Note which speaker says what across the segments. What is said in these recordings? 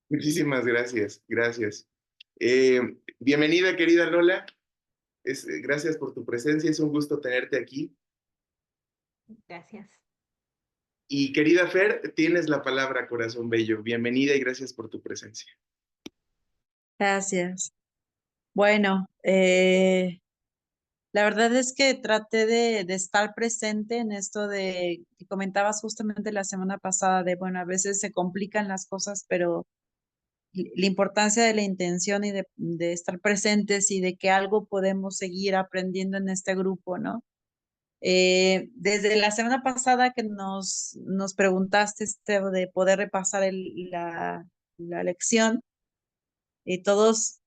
Speaker 1: Muchísimas gracias, gracias. Eh, Bienvenida, querida Lola. Gracias por tu presencia, es un gusto tenerte aquí.
Speaker 2: Gracias.
Speaker 1: Y querida Fer, tienes la palabra, corazón bello. Bienvenida y gracias por tu presencia.
Speaker 3: Gracias. Bueno, la verdad es que traté de estar presente en esto de que comentabas justamente la semana pasada, de, bueno, a veces se complican las cosas, pero la importancia de la intención y de estar presentes y de que algo podemos seguir aprendiendo en este grupo, ¿no? Desde la semana pasada que nos preguntaste de poder repasar la lección, y todos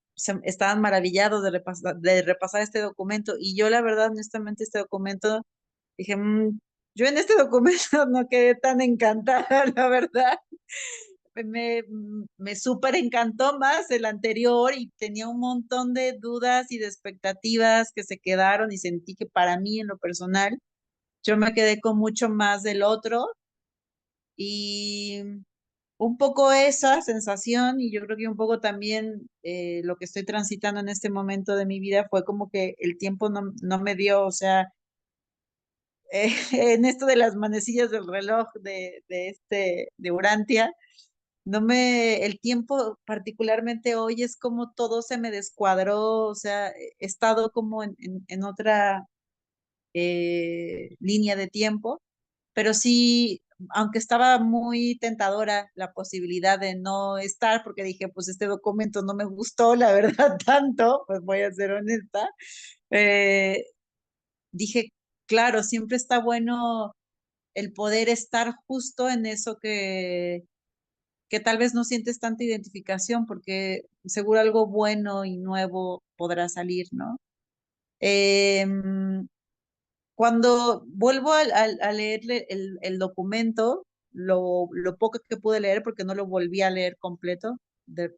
Speaker 3: estaban maravillados de repasar este documento. Y yo, la verdad, honestamente, este documento, dije, yo en este documento no quedé tan encantada, la verdad. Me súper encantó más el anterior y tenía un montón de dudas y de expectativas que se quedaron y sentí que para mí, en lo personal, yo me quedé con mucho más del otro. Y un poco esa sensación, y yo creo que un poco también lo que estoy transitando en este momento de mi vida fue como que el tiempo no me dio, o sea, en esto de las manecillas del reloj de Urantia, el tiempo particularmente hoy es como todo se me descuadró, o sea, he estado como en otra línea de tiempo, pero sí, aunque estaba muy tentadora la posibilidad de no estar, porque dije, pues este documento no me gustó, la verdad, tanto, pues voy a ser honesta, eh, dije, claro, siempre está bueno el poder estar justo en eso que tal vez no sientes tanta identificación, porque seguro algo bueno y nuevo podrá salir, ¿no? Eh, Cuando vuelvo a leer el documento, lo poco que pude leer, porque no lo volví a leer completo, de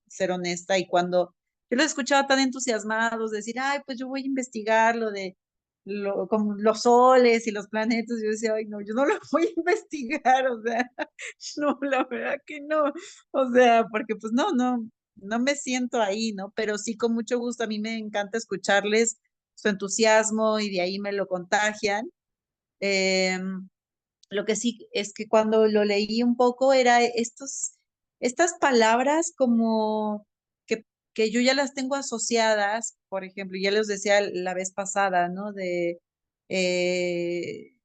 Speaker 3: ser honesta, y cuando yo lo escuchaba tan entusiasmados, decir, ay, pues yo voy a investigar lo de como los soles y los planetas, yo decía, ay, no, yo no lo voy a investigar, o sea, no, la verdad que no, o sea, porque pues no me siento ahí, ¿no? Pero sí, con mucho gusto, a mí me encanta escucharles su entusiasmo y de ahí me lo contagian. Eh, lo que sí es que cuando lo leí un poco era estas palabras como que yo ya las tengo asociadas, por ejemplo, ya les decía la vez pasada, ¿no? De eh,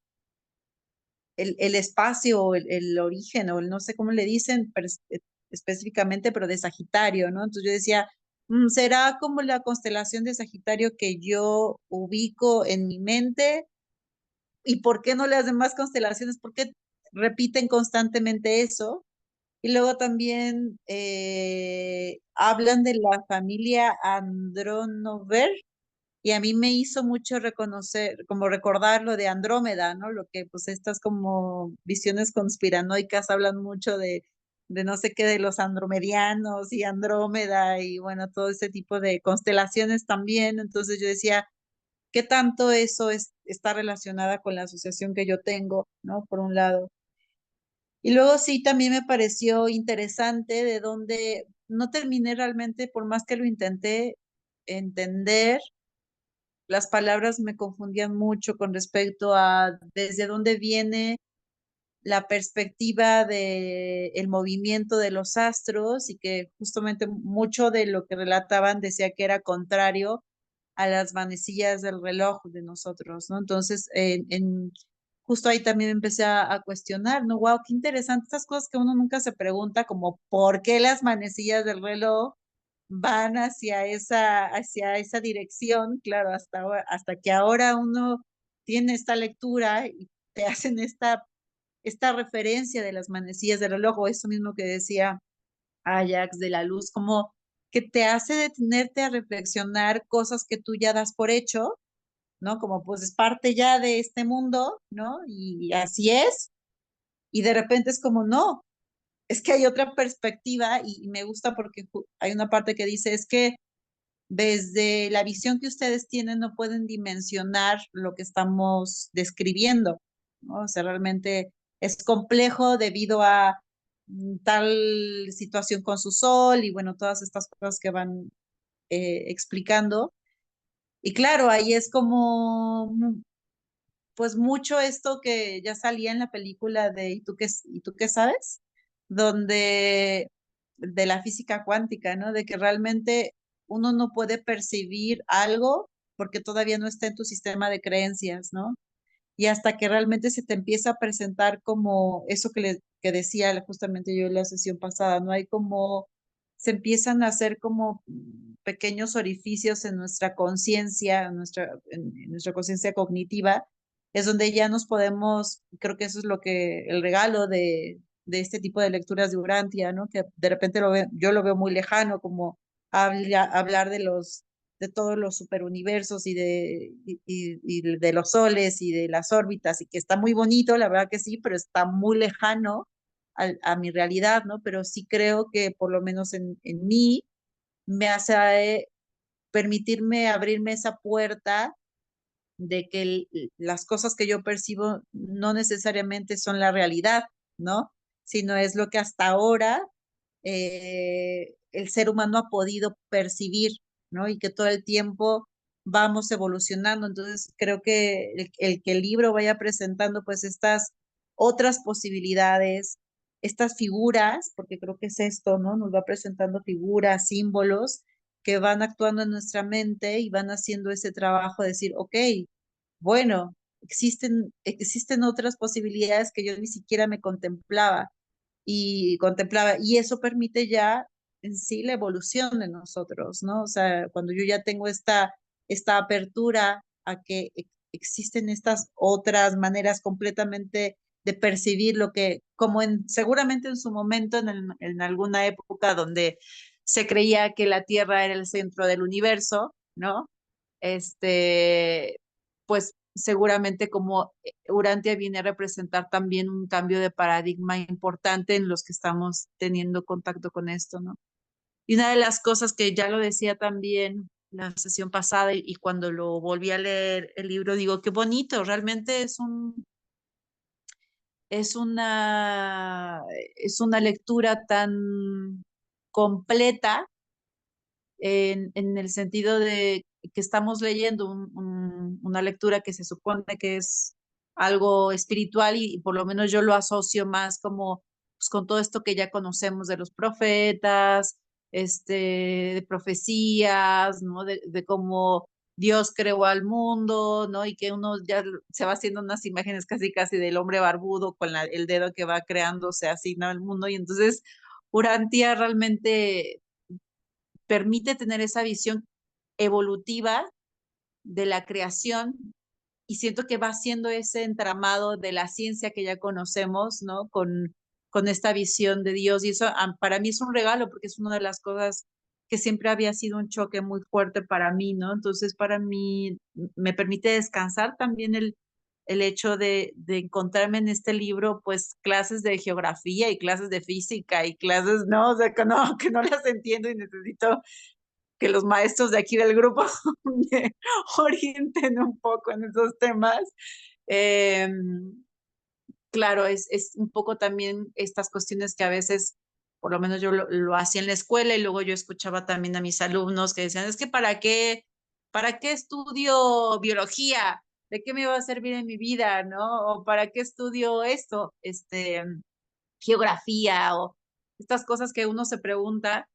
Speaker 3: el espacio, o el origen, o el no sé cómo le dicen específicamente, pero de Sagitario, ¿no? Entonces yo decía, ¿será como la constelación de Sagitario que yo ubico en mi mente? ¿Y por qué no las demás constelaciones? ¿Por qué repiten constantemente eso? Y luego también hablan de la familia Andronover, y a mí me hizo mucho reconocer, como recordar lo de Andrómeda, ¿no? Lo que pues estas como visiones conspiranoicas hablan mucho de no sé qué, de los andromedianos y Andrómeda y bueno, todo ese tipo de constelaciones también. Entonces yo decía, ¿qué tanto eso está relacionada con la asociación que yo tengo, ¿no? Por un lado. Y luego sí, también me pareció interesante de dónde no terminé realmente, por más que lo intenté entender, las palabras me confundían mucho con respecto a desde dónde viene la perspectiva de el movimiento de los astros, y que justamente mucho de lo que relataban decía que era contrario a las manecillas del reloj de nosotros, ¿no? Entonces, justo ahí también empecé a cuestionar, ¿no? Wow, qué interesante estas cosas que uno nunca se pregunta, como por qué las manecillas del reloj van hacia esa dirección, claro, hasta que ahora uno tiene esta lectura y te hacen esta referencia de las manecillas del reloj, o eso mismo que decía Ajax de la luz, como que te hace detenerte a reflexionar cosas que tú ya das por hecho, ¿no? Como pues es parte ya de este mundo, ¿no? Y así es, y de repente es como, no, es que hay otra perspectiva, y me gusta porque hay una parte que dice, es que desde la visión que ustedes tienen no pueden dimensionar lo que estamos describiendo, ¿no? O sea, realmente es complejo debido a tal situación con su sol y bueno, todas estas cosas que van explicando. Y claro, ahí es como, pues mucho esto que ya salía en la película de ¿Y tú qué sabes? Donde, de la física cuántica, ¿no? De que realmente uno no puede percibir algo porque todavía no está en tu sistema de creencias, ¿no? Y hasta que realmente se te empieza a presentar como eso que decía justamente yo en la sesión pasada, ¿no? Hay como, se empiezan a hacer como pequeños orificios en nuestra conciencia, en nuestra conciencia cognitiva, es donde ya nos podemos, creo que eso es lo que, el regalo de este tipo de lecturas de Urantia, ¿no? Que de repente yo lo veo muy lejano, como hablar de todos los superuniversos y de los soles y de las órbitas, y que está muy bonito, la verdad que sí, pero está muy lejano a mi realidad, ¿no? Pero sí creo que por lo menos en mí me hace permitirme abrirme esa puerta de que las cosas que yo percibo no necesariamente son la realidad, ¿no? Sino es lo que hasta ahora el ser humano ha podido percibir, ¿no? Y que todo el tiempo vamos evolucionando. Entonces, creo que el que el libro vaya presentando pues estas otras posibilidades, estas figuras, porque creo que es esto, ¿no? Nos va presentando figuras, símbolos que van actuando en nuestra mente y van haciendo ese trabajo de decir, ok, bueno, existen otras posibilidades que yo ni siquiera me contemplaba, y eso permite ya en sí la evolución de nosotros, ¿no? O sea, cuando yo ya tengo esta apertura a que existen estas otras maneras completamente de percibir lo que, como seguramente en su momento, en alguna época donde se creía que la Tierra era el centro del universo, ¿no? Este, pues seguramente como Urantia viene a representar también un cambio de paradigma importante en los que estamos teniendo contacto con esto, ¿no? Y una de las cosas que ya lo decía también la sesión pasada y cuando lo volví a leer el libro, digo, qué bonito, realmente es una, es una lectura tan completa en el sentido de que estamos leyendo una lectura que se supone que es algo espiritual y por lo menos yo lo asocio más como pues, con todo esto que ya conocemos de los profetas, de profecías, ¿no? De cómo Dios creó al mundo, ¿no? Y que uno ya se va haciendo unas imágenes casi casi del hombre barbudo con el dedo que va creándose así, ¿no? El mundo. Y entonces Urantia realmente permite tener esa visión evolutiva de la creación y siento que va siendo ese entramado de la ciencia que ya conocemos, ¿no? Con esta visión de Dios y eso para mí es un regalo porque es una de las cosas que siempre había sido un choque muy fuerte para mí, ¿no? Entonces para mí me permite descansar también el hecho de encontrarme en este libro, pues clases de geografía y clases de física y clases, no, o sea, que no las entiendo y necesito que los maestros de aquí del grupo me orienten un poco en esos temas. Eh, claro, es un poco también estas cuestiones que a veces, por lo menos yo lo hacía en la escuela y luego yo escuchaba también a mis alumnos que decían, es que para qué estudio biología? ¿De qué me va a servir en mi vida? ¿No? ¿O para qué estudio esto? Geografía o estas cosas que uno se pregunta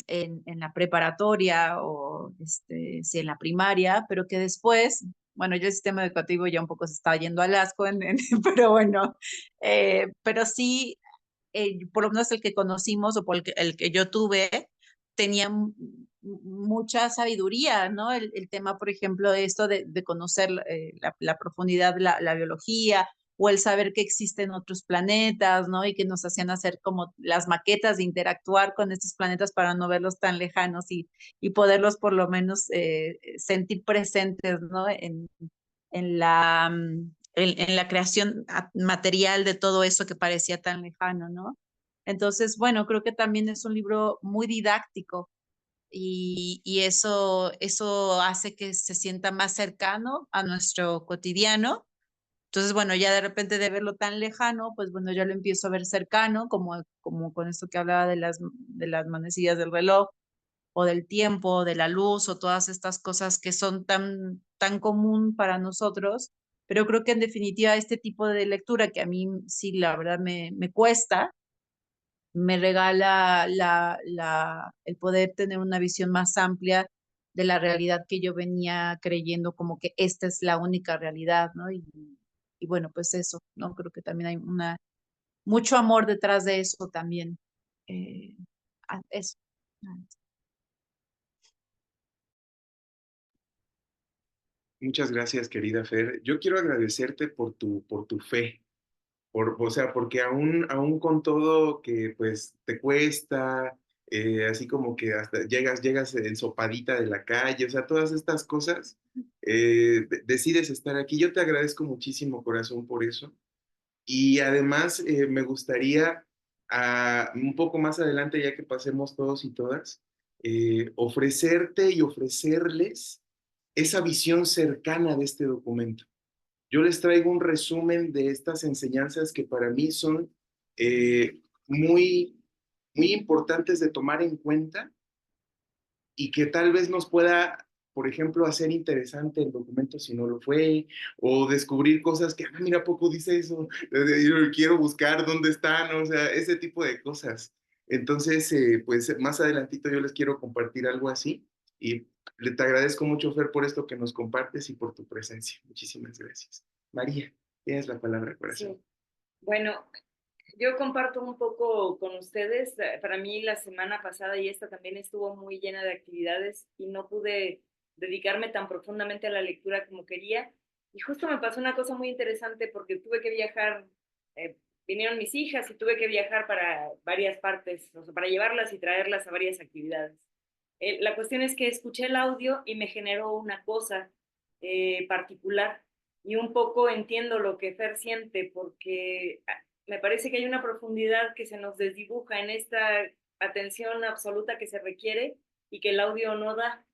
Speaker 3: en la preparatoria o si en la primaria, pero que después, bueno, yo el sistema educativo ya un poco se está yendo al asco, pero bueno, pero sí, por lo menos el que conocimos o por el que yo tuve, tenía mucha sabiduría, ¿no? El tema, por ejemplo, de esto de conocer la profundidad de la biología o el saber que existen otros planetas, ¿no? Y que nos hacían hacer como las maquetas de interactuar con estos planetas para no verlos tan lejanos y poderlos por lo menos sentir presentes, ¿no? En en la creación material de todo eso que parecía tan lejano, ¿no? Entonces, bueno, creo que también es un libro muy didáctico y eso hace que se sienta más cercano a nuestro cotidiano Entonces, bueno, ya de repente de verlo tan lejano, pues bueno, ya lo empiezo a ver cercano, como con esto que hablaba de las manecillas del reloj, o del tiempo, de la luz, o todas estas cosas que son tan común para nosotros. Pero creo que en definitiva este tipo de lectura, que a mí sí, la verdad me cuesta, me regala el poder tener una visión más amplia de la realidad que yo venía creyendo como que esta es la única realidad, ¿no? Y bueno, pues eso, ¿no? Creo que también hay mucho amor detrás de eso también. Eh, eso.
Speaker 1: Muchas gracias, querida Fer. Yo quiero agradecerte por tu fe. O sea, porque aún con todo que pues te cuesta, así como que hasta llegas ensopadita de la calle, o sea, todas estas cosas, decides estar aquí. Yo te agradezco muchísimo, corazón, por eso. Y además me gustaría, un poco más adelante, ya que pasemos todos y todas, ofrecerte y ofrecerles esa visión cercana de este documento. Yo les traigo un resumen de estas enseñanzas que para mí son muy, muy importantes de tomar en cuenta y que tal vez nos pueda, por ejemplo, hacer interesante el documento si no lo fue, o descubrir cosas que, mira, poco dice eso, yo quiero buscar dónde están, o sea, ese tipo de cosas. Entonces, pues más adelantito yo les quiero compartir algo así y te agradezco mucho, Fer, por esto que nos compartes y por tu presencia. Muchísimas gracias. María, tienes la palabra, corazón.
Speaker 4: Sí. Bueno, yo comparto un poco con ustedes. Para mí la semana pasada y esta también estuvo muy llena de actividades y no pude dedicarme tan profundamente a la lectura como quería. Y justo me pasó una cosa muy interesante porque tuve que viajar, vinieron mis hijas y tuve que viajar para varias partes, o sea, para llevarlas y traerlas a varias actividades. La cuestión es que escuché el audio y me generó una cosa particular y un poco entiendo lo que Fer siente porque me parece que hay una profundidad que se nos desdibuja en esta atención absoluta que se requiere y que el audio no da.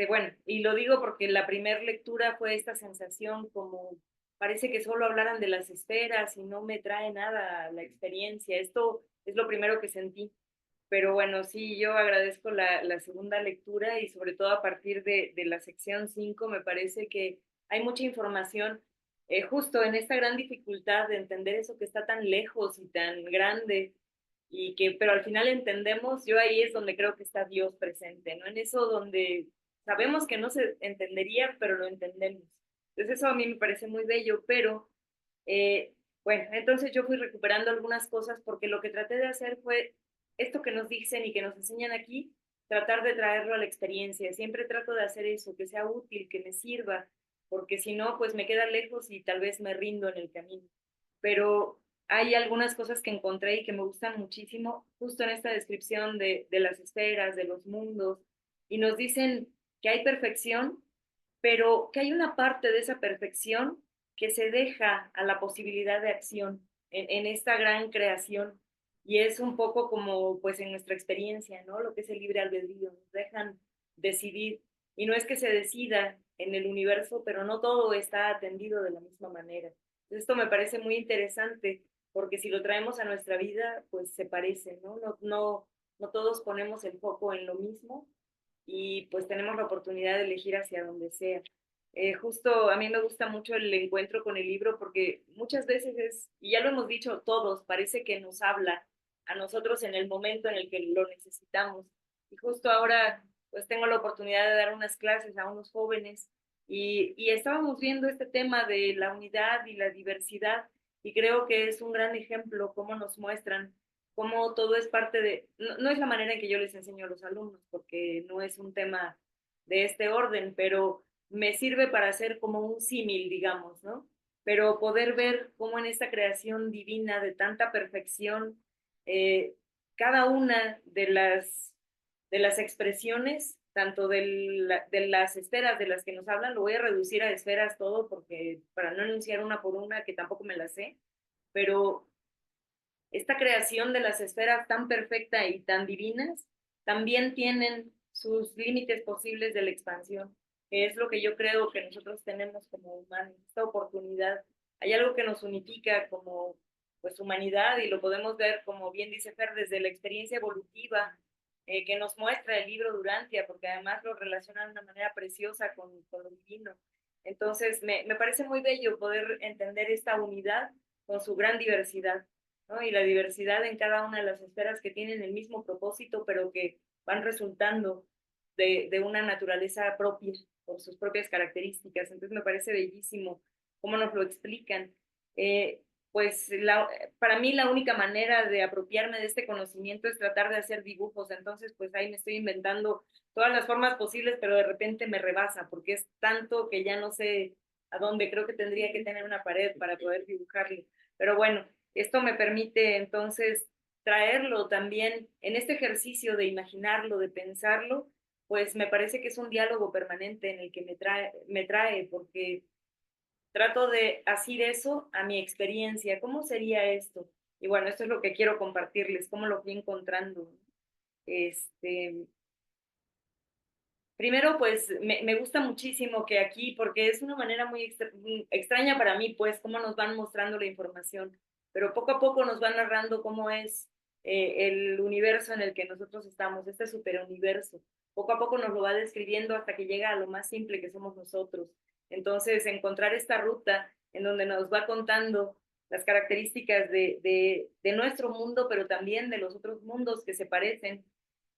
Speaker 4: Bueno, y lo digo porque la primera lectura fue esta sensación como parece que solo hablaran de las esferas y no me trae nada a la experiencia. Esto es lo primero que sentí. Pero bueno, sí, yo agradezco la segunda lectura y sobre todo a partir de la sección 5 me parece que hay mucha información justo en esta gran dificultad de entender eso que está tan lejos y tan grande y que, pero al final entendemos, yo ahí es donde creo que está Dios presente, ¿no? En eso donde sabemos que no se entendería, pero lo entendemos. Entonces eso a mí me parece muy bello, pero bueno, entonces yo fui recuperando algunas cosas porque lo que traté de hacer fue esto que nos dicen y que nos enseñan aquí, tratar de traerlo a la experiencia. Siempre trato de hacer eso, que sea útil, que me sirva, porque si no, pues me queda lejos y tal vez me rindo en el camino. Pero hay algunas cosas que encontré y que me gustan muchísimo, justo en esta descripción de las esferas, de los mundos, y nos dicen que hay perfección, pero que hay una parte de esa perfección que se deja a la posibilidad de acción en esta gran creación. Y es un poco como pues en nuestra experiencia, ¿no? Lo que es el libre albedrío, nos dejan decidir. Y no es que se decida en el universo, pero no todo está atendido de la misma manera. Esto me parece muy interesante, porque si lo traemos a nuestra vida, pues se parece, ¿no? No todos ponemos el foco en lo mismo y pues tenemos la oportunidad de elegir hacia donde sea. Justo a mí me gusta mucho el encuentro con el libro porque muchas veces es, y ya lo hemos dicho todos, parece que nos habla a nosotros en el momento en el que lo necesitamos. Y justo ahora pues tengo la oportunidad de dar unas clases a unos jóvenes y estábamos viendo este tema de la unidad y la diversidad y creo que es un gran ejemplo cómo nos muestran cómo todo es parte de, no es la manera en que yo les enseño a los alumnos, porque no es un tema de este orden, pero me sirve para hacer como un símil, digamos, ¿no? Pero poder ver cómo en esta creación divina de tanta perfección, eh, cada una de las expresiones, tanto de las esferas de las que nos hablan, lo voy a reducir a esferas todo, porque para no enunciar una por una, que tampoco me la sé, pero esta creación de las esferas tan perfecta y tan divinas también tienen sus límites posibles de la expansión, que es lo que yo creo que nosotros tenemos como humanos, esta oportunidad hay algo que nos unifica como pues humanidad y lo podemos ver, como bien dice Fer, desde la experiencia evolutiva que nos muestra el libro Durantia, porque además lo relaciona de una manera preciosa con lo divino. Entonces, me parece muy bello poder entender esta unidad con su gran diversidad, ¿no? Y la diversidad en cada una de las esferas que tienen el mismo propósito, pero que van resultando de una naturaleza propia, por sus propias características. Entonces, me parece bellísimo cómo nos lo explican. Pues para mí la única manera de apropiarme de este conocimiento es tratar de hacer dibujos, entonces pues ahí me estoy inventando todas las formas posibles, pero de repente me rebasa, porque es tanto que ya no sé a dónde, creo que tendría que tener una pared para poder dibujarlo, pero bueno, esto me permite entonces traerlo también en este ejercicio de imaginarlo, de pensarlo, pues me parece que es un diálogo permanente en el que me trae porque trato de asir eso a mi experiencia. ¿Cómo sería esto? Y bueno, esto es lo que quiero compartirles, cómo lo fui encontrando. Este, primero, pues me gusta muchísimo que aquí, porque es una manera muy extraña para mí, pues, cómo nos van mostrando la información, pero poco a poco nos van narrando cómo es el universo en el que nosotros estamos, este superuniverso. Poco a poco nos lo va describiendo hasta que llega a lo más simple que somos nosotros. Entonces, encontrar esta ruta en donde nos va contando las características de nuestro mundo, pero también de los otros mundos que se parecen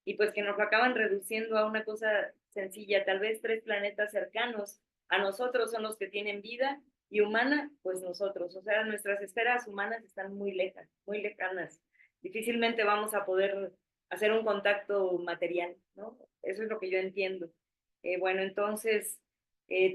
Speaker 4: y pues que nos lo acaban reduciendo a una cosa sencilla, tal vez 3 planetas cercanos a nosotros son los que tienen vida y humana, pues nosotros, o sea, nuestras esferas humanas están muy lejanas, difícilmente vamos a poder hacer un contacto material, ¿no? Eso es lo que yo entiendo. Bueno, entonces,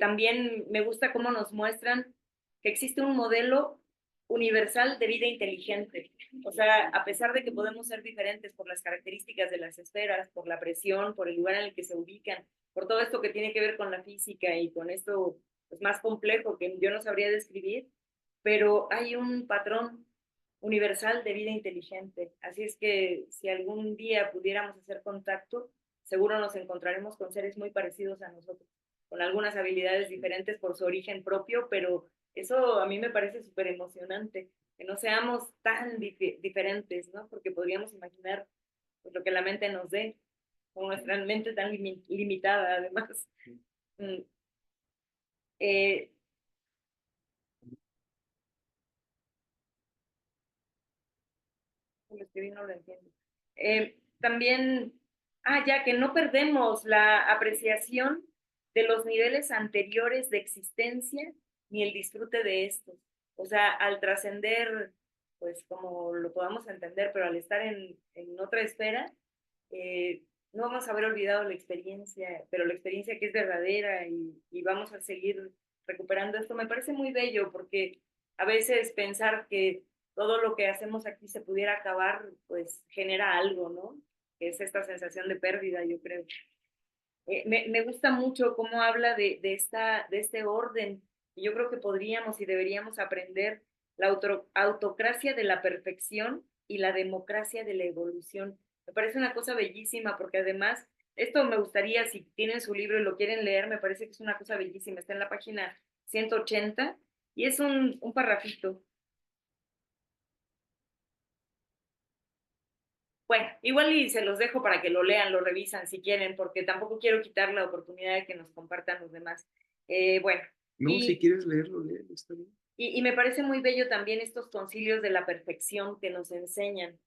Speaker 4: también me gusta cómo nos muestran que existe un modelo universal de vida inteligente. O sea, a pesar de que podemos ser diferentes por las características de las esferas, por la presión, por el lugar en el que se ubican, por todo esto que tiene que ver con la física y con esto pues, más complejo que yo no sabría describir, pero hay un patrón universal de vida inteligente. Así es que si algún día pudiéramos hacer contacto, seguro nos encontraremos con seres muy parecidos a nosotros, con algunas habilidades diferentes por su origen propio, pero eso a mí me parece súper emocionante, que no seamos tan diferentes, ¿no? Porque podríamos imaginar pues, lo que la mente nos dé, con nuestra mente tan limitada, además. Mm, eh, lo escribí, no lo entiendo. También, ya que no perdemos la apreciación de los niveles anteriores de existencia ni el disfrute de estos. O sea, al trascender, pues como lo podamos entender, pero al estar en otra esfera, no vamos a haber olvidado la experiencia, pero la experiencia que es verdadera y vamos a seguir recuperando esto. Me parece muy bello porque a veces pensar que todo lo que hacemos aquí se pudiera acabar, pues genera algo, ¿no? Que es esta sensación de pérdida, yo creo. Me gusta mucho cómo habla de este orden. Y yo creo que podríamos y deberíamos aprender la autocracia de la perfección y la democracia de la evolución. Me parece una cosa bellísima porque además, esto me gustaría, si tienen su libro y lo quieren leer, me parece que es una cosa bellísima. Está en la página 180 y es un parrafito. Bueno, igual y se los dejo para que lo lean, lo revisan si quieren, porque tampoco quiero quitar la oportunidad de que nos compartan los demás. Bueno,
Speaker 1: No, si quieres leerlo, léelo, está bien.
Speaker 4: y me parece muy bello también estos concilios de la perfección que nos enseñan.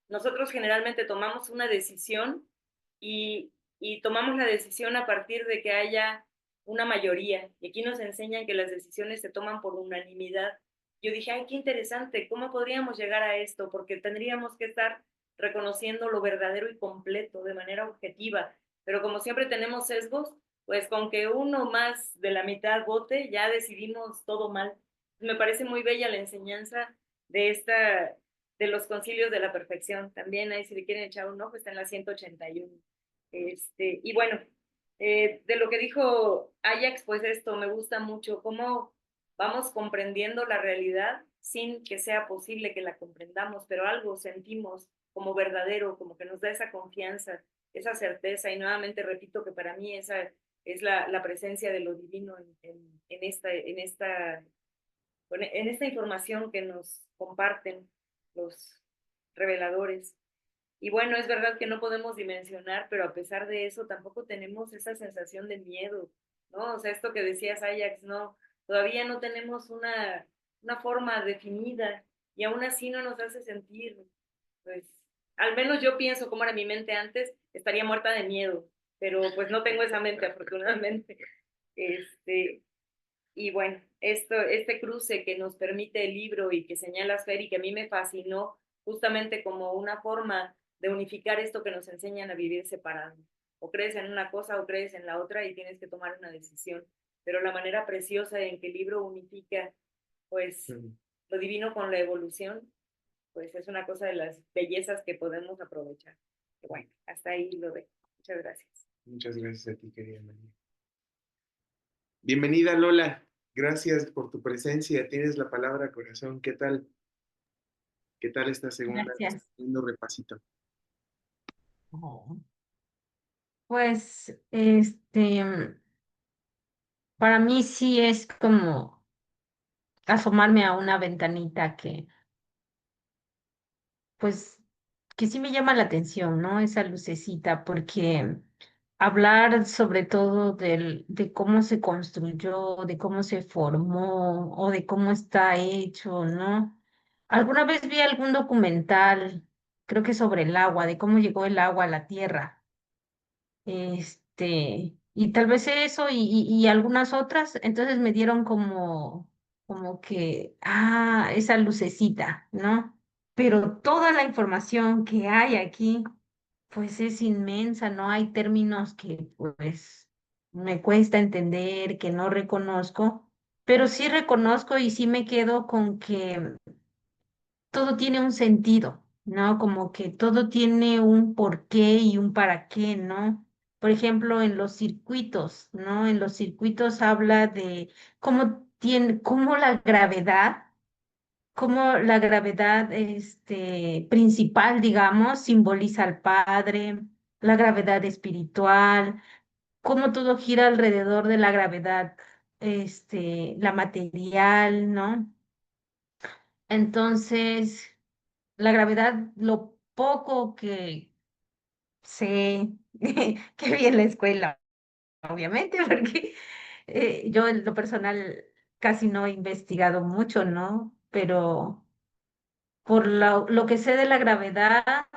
Speaker 4: Nosotros generalmente tomamos una decisión y tomamos la decisión a partir de que haya una mayoría. Y aquí nos enseñan que las decisiones se toman por unanimidad. Yo dije, ay, qué interesante, ¿cómo podríamos llegar a esto? Porque tendríamos que estar reconociendo lo verdadero y completo de manera objetiva. Pero como siempre tenemos sesgos, pues con que uno más de la mitad vote, ya decidimos todo mal. Me parece muy bella la enseñanza de los concilios de la perfección. También ahí si le quieren echar un ojo, está en la 181. Y bueno, de lo que dijo Ajax, pues esto me gusta mucho, cómo vamos comprendiendo la realidad sin que sea posible que la comprendamos, pero algo sentimos como verdadero, como que nos da esa confianza, esa certeza, y nuevamente repito que para mí esa es la presencia de lo divino en esta en esta información que nos comparten los reveladores. Y bueno, es verdad que no podemos dimensionar, pero a pesar de eso tampoco tenemos esa sensación de miedo, ¿no? O sea, esto que decías, Ajax, no, todavía no tenemos una forma definida y aún así no nos hace sentir, pues, al menos yo pienso cómo era mi mente antes, estaría muerta de miedo, pero pues no tengo esa mente afortunadamente. Y bueno, este cruce que nos permite el libro y que señalas, Fer, y que a mí me fascinó justamente como una forma de unificar esto que nos enseñan a vivir separados. O crees en una cosa o crees en la otra y tienes que tomar una decisión. Pero la manera preciosa en que el libro unifica, pues, lo divino con la evolución, pues es una cosa de las bellezas que podemos aprovechar. Bueno, hasta ahí lo dejo. Muchas gracias.
Speaker 1: Muchas gracias a ti, querida María. Bienvenida, Lola. Gracias por tu presencia. Tienes la palabra, corazón. ¿Qué tal? ¿Qué tal esta segunda,
Speaker 2: Gracias.
Speaker 1: segundo repasito?
Speaker 2: Oh. Pues, para mí sí es como asomarme a una ventanita pues, que sí me llama la atención, ¿no? Esa lucecita, porque hablar sobre todo de cómo se construyó, de cómo se formó o de cómo está hecho, ¿no? Alguna vez vi algún documental, creo que sobre el agua, de cómo llegó el agua a la tierra. Y tal vez eso y algunas otras, entonces me dieron como que, esa lucecita, ¿no? Pero toda la información que hay aquí, pues es inmensa, ¿no? Hay términos que pues me cuesta entender, que no reconozco, pero sí reconozco y sí me quedo con que todo tiene un sentido, ¿no? Como que todo tiene un porqué y un para qué, ¿no? Por ejemplo, en los circuitos, ¿no? En los circuitos habla de cómo la gravedad, principal, digamos, simboliza al Padre, la gravedad espiritual, cómo todo gira alrededor de la gravedad, la material, ¿no? Entonces, la gravedad, lo poco que sé, que vi en la escuela, obviamente, porque yo en lo personal casi no he investigado mucho, ¿no? Pero por lo que sé de la gravedad,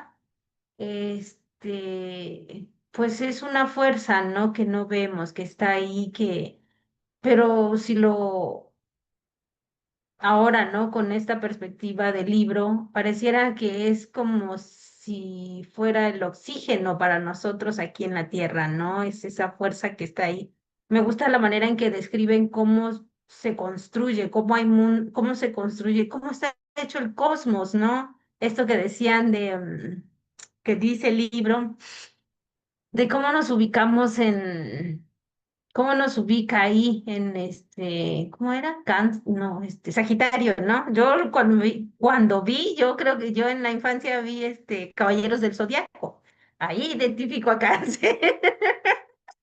Speaker 2: pues es una fuerza, ¿no? Que no vemos, que está ahí, pero si lo ahora, ¿no? Con esta perspectiva del libro, pareciera que es como si fuera el oxígeno para nosotros aquí en la Tierra, ¿no? Es esa fuerza que está ahí. Me gusta la manera en que describen cómo se construye, cómo se construye, cómo está hecho el cosmos, ¿no? Esto que decían que dice el libro, de cómo nos ubicamos ¿cómo nos ubica ahí en ¿cómo era? No, Sagitario, ¿no? Yo cuando vi, yo creo que yo en la infancia vi Caballeros del Zodiaco. Ahí identifico a Cáncer,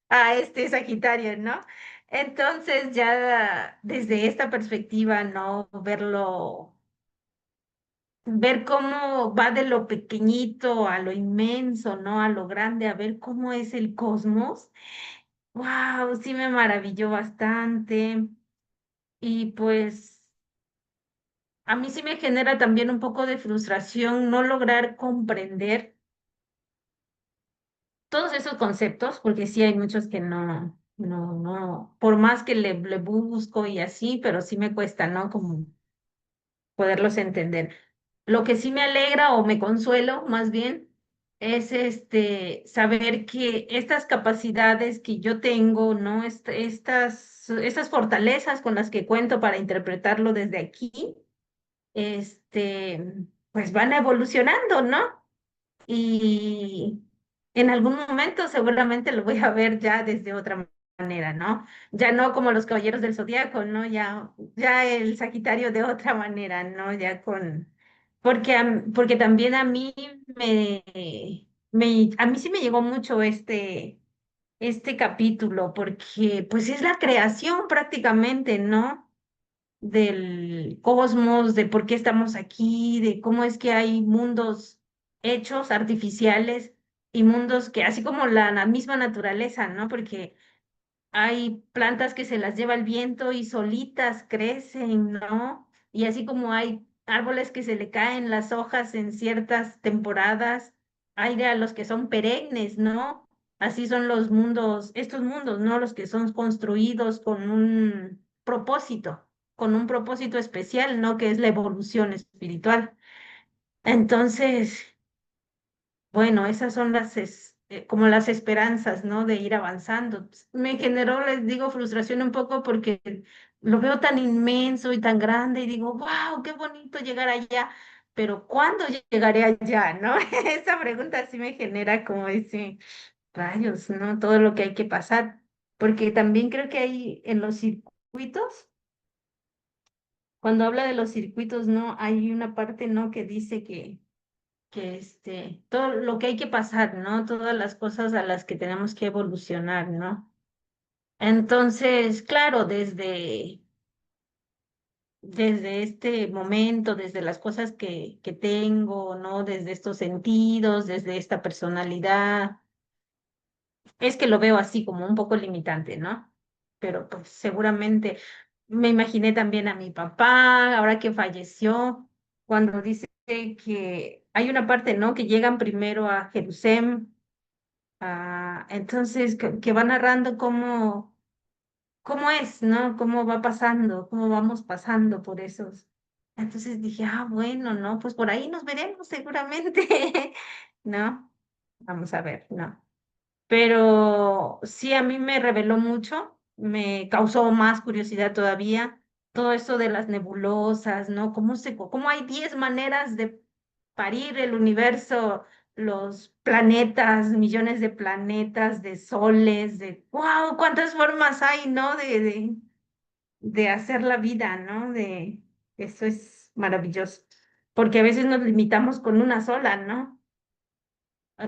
Speaker 2: a Sagitario, ¿no? Entonces ya desde esta perspectiva, ¿no? Ver cómo va de lo pequeñito a lo inmenso, ¿no? A lo grande, a ver cómo es el cosmos. Wow, sí me maravilló bastante. Y pues a mí sí me genera también un poco de frustración no lograr comprender todos esos conceptos, porque sí hay muchos que no, por más que le busco y así, pero sí me cuesta, ¿no? Como poderlos entender. Lo que sí me alegra o me consuelo, más bien, es saber que estas capacidades que yo tengo, ¿no? Estas fortalezas con las que cuento para interpretarlo desde aquí, este, pues van evolucionando, ¿no? Y en algún momento seguramente lo voy a ver ya desde otra manera, ¿no? Ya no como los caballeros del zodiaco, ¿no? Ya el Sagitario de otra manera, ¿no? Porque también a mí a mí sí me llegó mucho este capítulo, porque pues es la creación prácticamente, ¿no? del cosmos, de por qué estamos aquí, de cómo es que hay mundos hechos, artificiales, y mundos que, así como la misma naturaleza, ¿no? Porque hay plantas que se las lleva el viento y solitas crecen, ¿no? Y así como hay árboles que se le caen las hojas en ciertas temporadas, hay de a los que son perennes, ¿no? Así son los mundos, estos mundos, ¿no? Los que son construidos con un propósito especial, ¿no? Que es la evolución espiritual. Entonces, bueno, esas son como las esperanzas, ¿no? De ir avanzando. Me generó, les digo, frustración un poco porque lo veo tan inmenso y tan grande y digo, wow, qué bonito llegar allá, pero ¿cuándo llegaré allá, no? Esa pregunta sí me genera como ese, rayos, ¿no? Todo lo que hay que pasar, porque también creo que hay en los circuitos, cuando habla de los circuitos, ¿no? Hay una parte, ¿no? Que dice que todo lo que hay que pasar, ¿no? Todas las cosas a las que tenemos que evolucionar, ¿no? Entonces, claro, desde este momento, desde las cosas que tengo, ¿no? Desde estos sentidos, desde esta personalidad, es que lo veo así como un poco limitante, ¿no? Pero pues seguramente me imaginé también a mi papá, ahora que falleció, cuando dice que hay una parte, ¿no? Que llegan primero a Jerusalén. Entonces, que va narrando cómo es, ¿no? Cómo va pasando, cómo vamos pasando por esos. Entonces dije, bueno, ¿no? Pues por ahí nos veremos seguramente, ¿no? Vamos a ver, ¿no? Pero sí, a mí me reveló mucho, me causó más curiosidad todavía todo eso de las nebulosas, ¿no? Cómo hay 10 maneras de parir el universo, los planetas, millones de planetas, de soles, wow, cuántas formas hay, ¿no? De hacer la vida, ¿no? Eso es maravilloso, porque a veces nos limitamos con una sola, ¿no?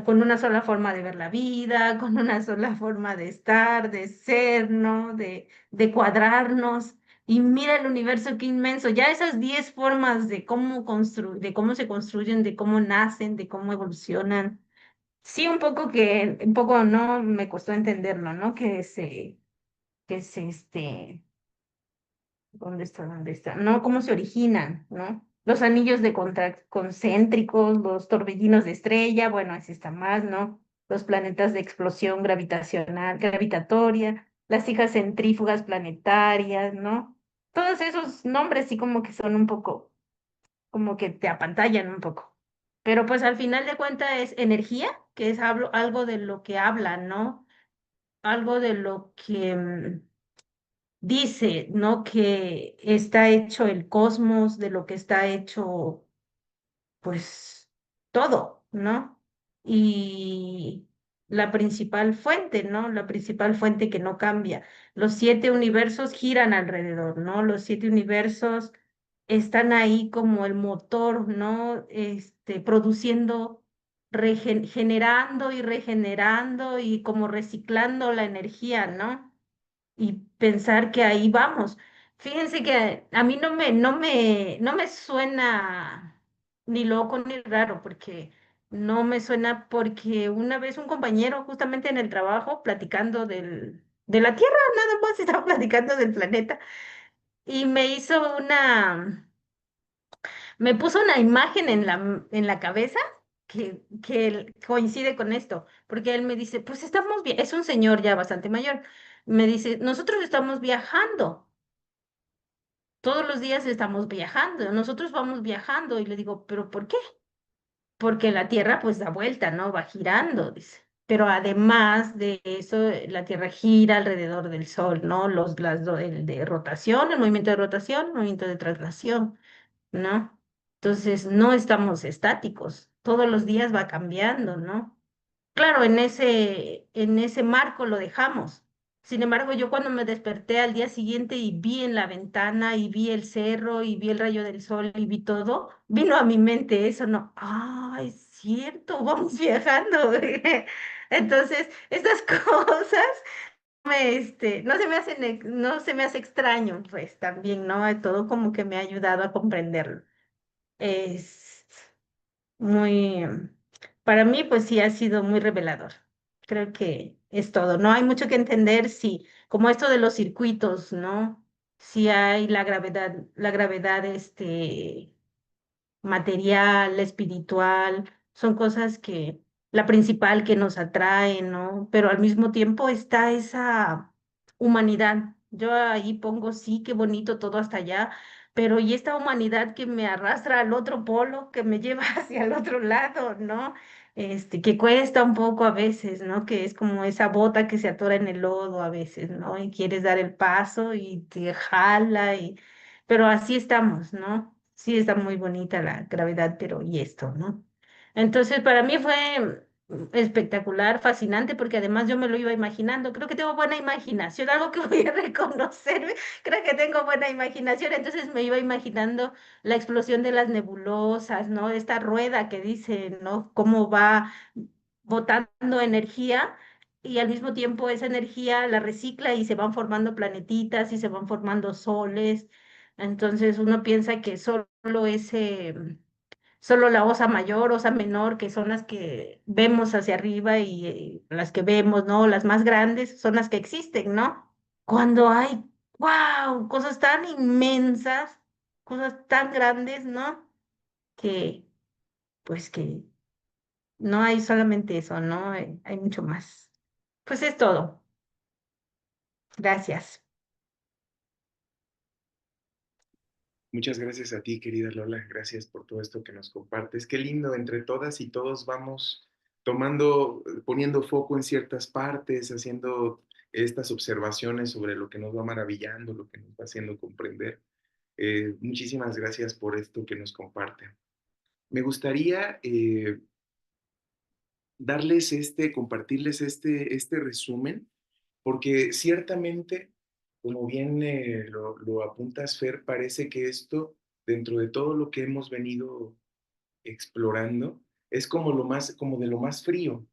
Speaker 2: Con una sola forma de ver la vida, con una sola forma de estar, de ser, ¿no? De cuadrarnos. Y mira el universo qué inmenso. Ya esas 10 formas de cómo se construyen, de cómo nacen, de cómo evolucionan. Sí, un poco no me costó entenderlo, ¿no? Que ¿dónde está? ¿Dónde está? No, cómo se originan, ¿no? Los anillos de concéntricos, los torbellinos de estrella, bueno, así está más, ¿no? Los planetas de explosión gravitatoria, las hijas centrífugas planetarias, ¿no? Todos esos nombres sí como que son un poco, como que te apantallan un poco. Pero pues al final de cuentas es energía, que es algo de lo que habla, ¿no? Algo de lo que dice, ¿no? Que está hecho el cosmos, de lo que está hecho, pues, todo, ¿no? Y la principal fuente, ¿no? La principal fuente que no cambia. Los 7 universos giran alrededor, ¿no? Los 7 universos están ahí como el motor, ¿no? Produciendo, generando y regenerando y como reciclando la energía, ¿no? Y pensar que ahí vamos. Fíjense que a mí no me suena ni loco ni raro, porque no me suena porque una vez un compañero justamente en el trabajo platicando de la Tierra, nada más estaba platicando del planeta y me puso una imagen en la cabeza que coincide con esto, porque él me dice, pues estamos bien, es un señor ya bastante mayor, me dice, nosotros estamos viajando, todos los días estamos viajando, nosotros vamos viajando, y le digo, ¿pero por qué? Porque la Tierra pues da vuelta, ¿no? Va girando, dice. Pero además de eso, la Tierra gira alrededor del Sol, ¿no? El de rotación, el movimiento de rotación, el movimiento de traslación. ¿No? Entonces, no estamos estáticos, todos los días va cambiando, ¿no? Claro, en ese marco lo dejamos. Sin embargo, yo cuando me desperté al día siguiente y vi en la ventana y vi el cerro y vi el rayo del sol y vi todo, vino a mi mente eso, ¿no? Es cierto, vamos viajando. Entonces, estas cosas no se me hace extraño, pues también, ¿no? Todo como que me ha ayudado a comprenderlo. Es muy, para mí, pues sí ha sido muy revelador. Creo que es todo. No hay mucho que entender, sí, como esto de los circuitos, ¿no? Sí hay la gravedad, material, espiritual, son cosas que, la principal que nos atrae, ¿no? Pero al mismo tiempo está esa humanidad. Yo ahí pongo, sí, qué bonito todo hasta allá, pero y esta humanidad que me arrastra al otro polo, que me lleva hacia el otro lado, ¿no? Que cuesta un poco a veces, ¿no? Que es como esa bota que se atora en el lodo a veces, ¿no? Y quieres dar el paso y te jala pero así estamos, ¿no? Sí, está muy bonita la gravedad, pero ¿y esto, no? Entonces, para mí fue espectacular, fascinante, porque además yo me lo iba imaginando. Creo que tengo buena imaginación, algo que voy a reconocer. Creo que tengo buena imaginación, entonces me iba imaginando la explosión de las nebulosas, ¿no? Esta rueda que dice, ¿no? Cómo va botando energía y al mismo tiempo esa energía la recicla y se van formando planetitas y se van formando soles. Entonces uno piensa que solo la osa mayor, osa menor, que son las que vemos hacia arriba y las que vemos, ¿no? Las más grandes son las que existen, ¿no? Cuando hay, wow, cosas tan inmensas, cosas tan grandes, ¿no? Que, pues que no hay solamente eso, ¿no? Hay mucho más. Pues es todo. Gracias.
Speaker 1: Muchas gracias a ti, querida Lola. Gracias por todo esto que nos compartes. Qué lindo, entre todas y todos vamos tomando, poniendo foco en ciertas partes, haciendo estas observaciones sobre lo que nos va maravillando, lo que nos va haciendo comprender. Muchísimas gracias por esto que nos comparten. Me gustaría compartirles este resumen, porque ciertamente, como bien lo apuntas, Fer, parece que esto, dentro de todo lo que hemos venido explorando, es como de lo más frío,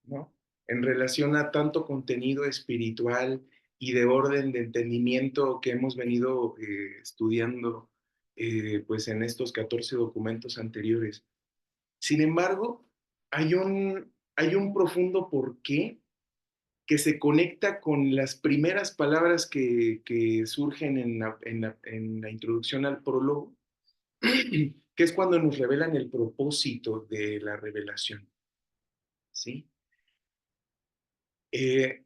Speaker 1: ¿no? En relación a tanto contenido espiritual y de orden de entendimiento que hemos venido estudiando, pues en estos 14 documentos anteriores. Sin embargo, hay un profundo porqué que se conecta con las primeras palabras que surgen en la introducción al prólogo, que es cuando nos revelan el propósito de la revelación, ¿sí? Eh,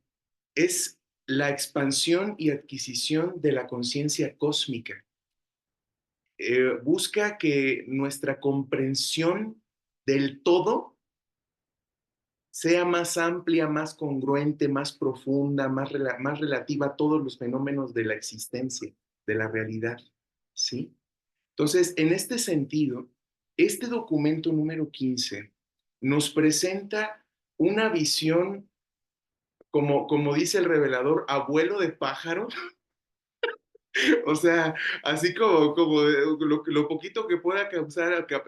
Speaker 1: es la expansión y adquisición de la conciencia cósmica. Busca que nuestra comprensión del todo sea más amplia, más congruente, más profunda, más relativa a todos los fenómenos de la existencia, de la realidad, ¿sí? Entonces, en este sentido, este documento número 15 nos presenta una visión, como dice el revelador, abuelo de pájaro, o sea, así como lo poquito que pueda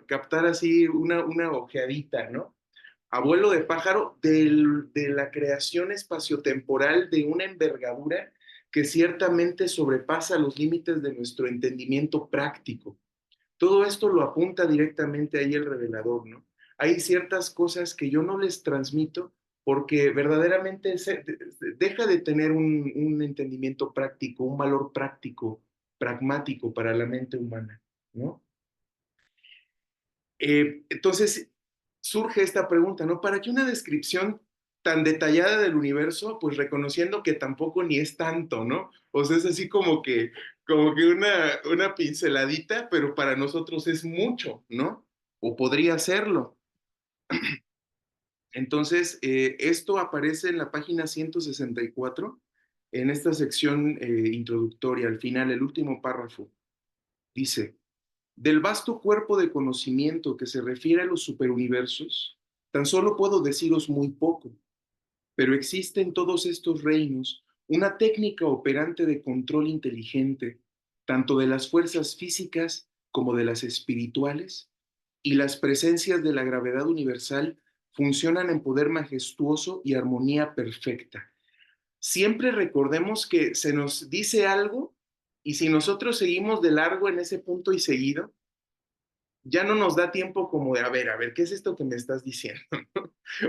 Speaker 1: captar así una ojeadita, ¿no? Abuelo de pájaro de la creación espaciotemporal de una envergadura que ciertamente sobrepasa los límites de nuestro entendimiento práctico. Todo esto lo apunta directamente ahí el revelador, ¿no? Hay ciertas cosas que yo no les transmito porque verdaderamente deja de tener un entendimiento práctico, un valor práctico, pragmático para la mente humana, ¿no? Entonces surge esta pregunta, ¿no? ¿Para qué una descripción tan detallada del universo? Pues reconociendo que tampoco ni es tanto, ¿no? O sea, es así como que una pinceladita, pero para nosotros es mucho, ¿no? O podría serlo. Entonces, esto aparece en la página 164, en esta sección introductoria, al final, el último párrafo. Dice, del vasto cuerpo de conocimiento que se refiere a los superuniversos, tan solo puedo deciros muy poco, pero existe en todos estos reinos una técnica operante de control inteligente, tanto de las fuerzas físicas como de las espirituales, y las presencias de la gravedad universal funcionan en poder majestuoso y armonía perfecta. siempre recordemos que se nos dice algo y si nosotros seguimos de largo en ese punto y seguido, ya no nos da tiempo como de, a ver, ¿qué es esto que me estás diciendo?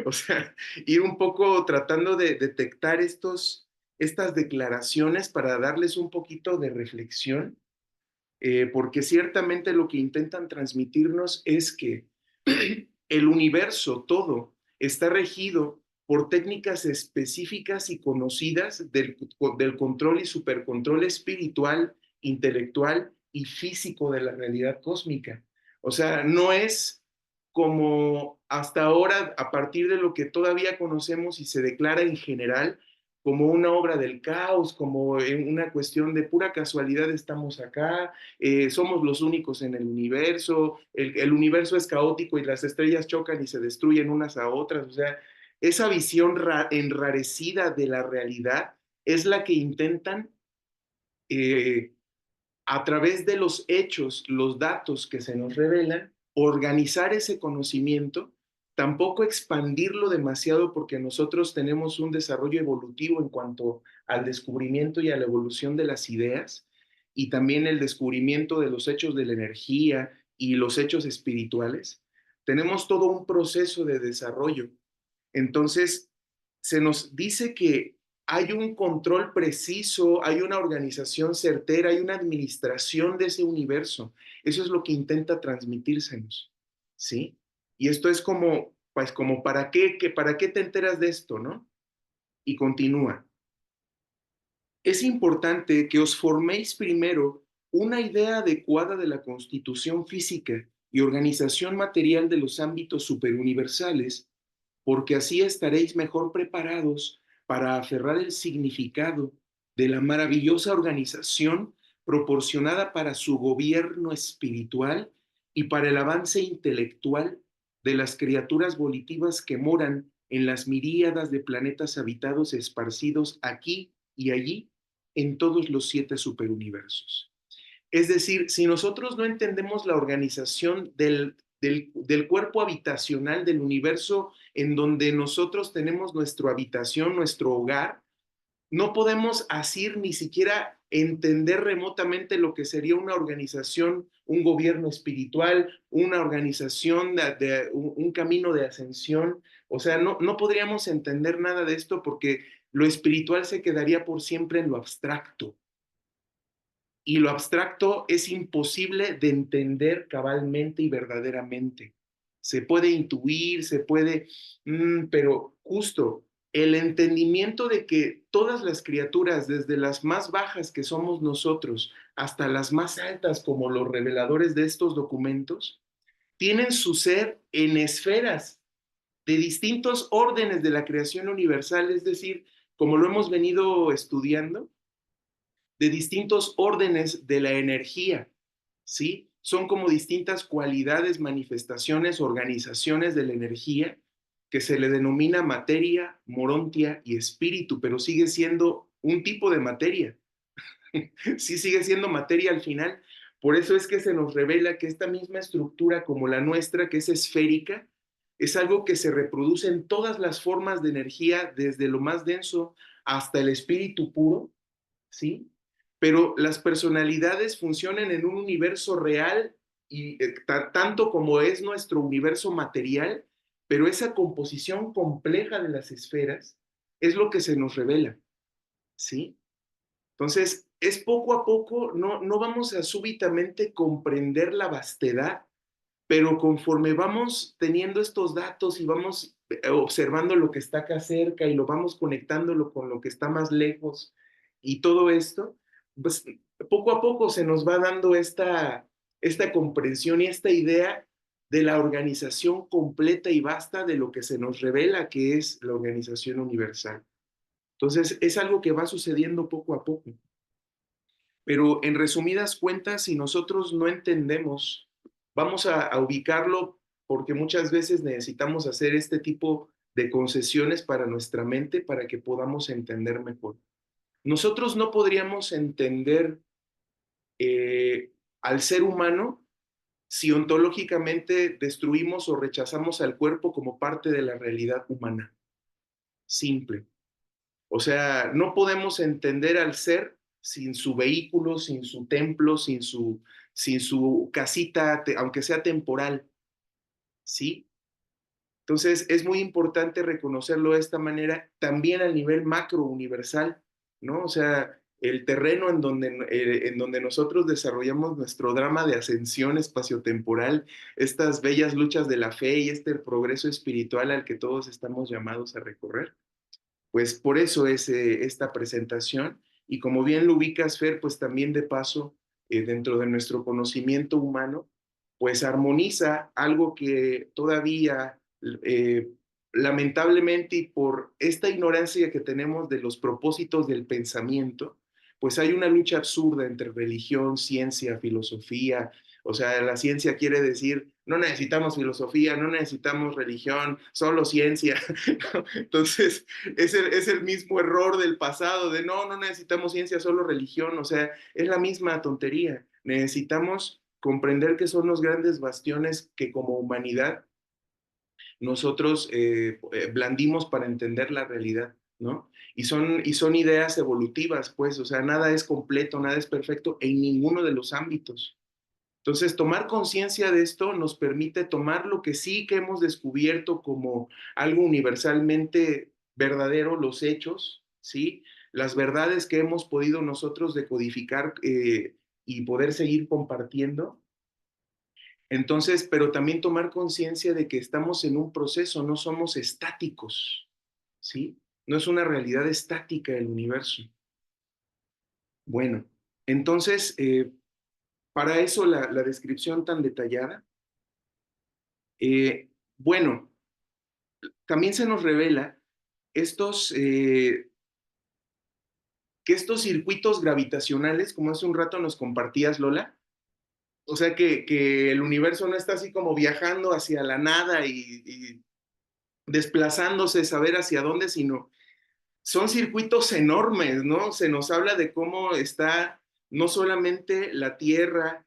Speaker 1: O sea, ir un poco tratando de detectar estas declaraciones para darles un poquito de reflexión, porque ciertamente lo que intentan transmitirnos es que el universo, todo, está regido por técnicas específicas y conocidas del control y supercontrol espiritual, intelectual y físico de la realidad cósmica. O sea, no es como hasta ahora, a partir de lo que todavía conocemos y se declara en general, como una obra del caos, como en una cuestión de pura casualidad estamos acá, somos los únicos en el universo, el universo es caótico y las estrellas chocan y se destruyen unas a otras, o sea, esa visión enrarecida de la realidad es la que intentan eh, a través de los hechos, los datos que se nos revelan, organizar ese conocimiento, tampoco expandirlo demasiado porque nosotros tenemos un desarrollo evolutivo en cuanto al descubrimiento y a la evolución de las ideas y también el descubrimiento de los hechos de la energía y los hechos espirituales. Tenemos todo un proceso de desarrollo. Entonces, se nos dice que hay un control preciso, hay una organización certera, hay una administración de ese universo. Eso es lo que intenta transmitírsenos, ¿sí? Y esto es como, pues, como ¿para qué te enteras de esto, no? Y continúa. Es importante que os forméis primero una idea adecuada de la constitución física y organización material de los ámbitos superuniversales, porque así estaréis mejor preparados para aferrar el significado de la maravillosa organización proporcionada para su gobierno espiritual y para el avance intelectual de las criaturas volitivas que moran en las miríadas de planetas habitados esparcidos aquí y allí en todos los 7 superuniversos. Es decir, si nosotros no entendemos la organización del cuerpo habitacional del universo en donde nosotros tenemos nuestra habitación, nuestro hogar, no podemos así ni siquiera entender remotamente lo que sería una organización, un gobierno espiritual, una organización un camino de ascensión. O sea, no podríamos entender nada de esto porque lo espiritual se quedaría por siempre en lo abstracto y lo abstracto es imposible de entender cabalmente y verdaderamente. Se puede intuir, pero justo el entendimiento de que todas las criaturas, desde las más bajas que somos nosotros hasta las más altas como los reveladores de estos documentos, tienen su ser en esferas de distintos órdenes de la creación universal, es decir, como lo hemos venido estudiando, de distintos órdenes de la energía, ¿sí? Son como distintas cualidades, manifestaciones, organizaciones de la energía que se le denomina materia, morontia y espíritu, pero sigue siendo un tipo de materia. Sí sigue siendo materia al final. Por eso es que se nos revela que esta misma estructura como la nuestra, que es esférica, es algo que se reproduce en todas las formas de energía, desde lo más denso hasta el espíritu puro, ¿sí? Pero las personalidades funcionan en un universo real y tanto como es nuestro universo material, pero esa composición compleja de las esferas es lo que se nos revela, ¿sí? Entonces, es poco a poco, no vamos a súbitamente comprender la vastedad, pero conforme vamos teniendo estos datos y vamos observando lo que está acá cerca y lo vamos conectándolo con lo que está más lejos y todo esto, pues poco a poco se nos va dando esta comprensión y esta idea de la organización completa y vasta de lo que se nos revela que es la organización universal. Entonces, es algo que va sucediendo poco a poco. Pero en resumidas cuentas, si nosotros no entendemos, vamos a ubicarlo porque muchas veces necesitamos hacer este tipo de concesiones para nuestra mente para que podamos entender mejor. Nosotros no podríamos entender al ser humano si ontológicamente destruimos o rechazamos al cuerpo como parte de la realidad humana. Simple. O sea, no podemos entender al ser sin su vehículo, sin su templo, sin su casita, aunque sea temporal, ¿sí? Entonces, es muy importante reconocerlo de esta manera, también a nivel macro universal, ¿no? O sea, el terreno en donde nosotros desarrollamos nuestro drama de ascensión espaciotemporal, estas bellas luchas de la fe y este progreso espiritual al que todos estamos llamados a recorrer. Pues por eso es esta presentación. Y como bien lo ubicas, Fer, pues también de paso, dentro de nuestro conocimiento humano, pues armoniza algo que todavía, eh, lamentablemente, y por esta ignorancia que tenemos de los propósitos del pensamiento, pues hay una lucha absurda entre religión, ciencia, filosofía. O sea, la ciencia quiere decir, no necesitamos filosofía, no necesitamos religión, solo ciencia. Entonces, es el mismo error del pasado, de no necesitamos ciencia, solo religión. O sea, es la misma tontería. Necesitamos comprender que son los grandes bastiones que como humanidad nosotros blandimos para entender la realidad, ¿no? Y son ideas evolutivas, pues, o sea, nada es completo, nada es perfecto en ninguno de los ámbitos. Entonces, tomar conciencia de esto nos permite tomar lo que sí que hemos descubierto como algo universalmente verdadero, los hechos, ¿sí? Las verdades que hemos podido nosotros decodificar y poder seguir compartiendo. Entonces, pero también tomar conciencia de que estamos en un proceso, no somos estáticos, ¿sí? No es una realidad estática el universo. Bueno, entonces, para eso la descripción tan detallada. Bueno, también se nos revela estos, que estos circuitos gravitacionales, como hace un rato nos compartías, Lola, o sea que el universo no está así como viajando hacia la nada y desplazándose, saber hacia dónde, sino son circuitos enormes, ¿no? Se nos habla de cómo está no solamente la Tierra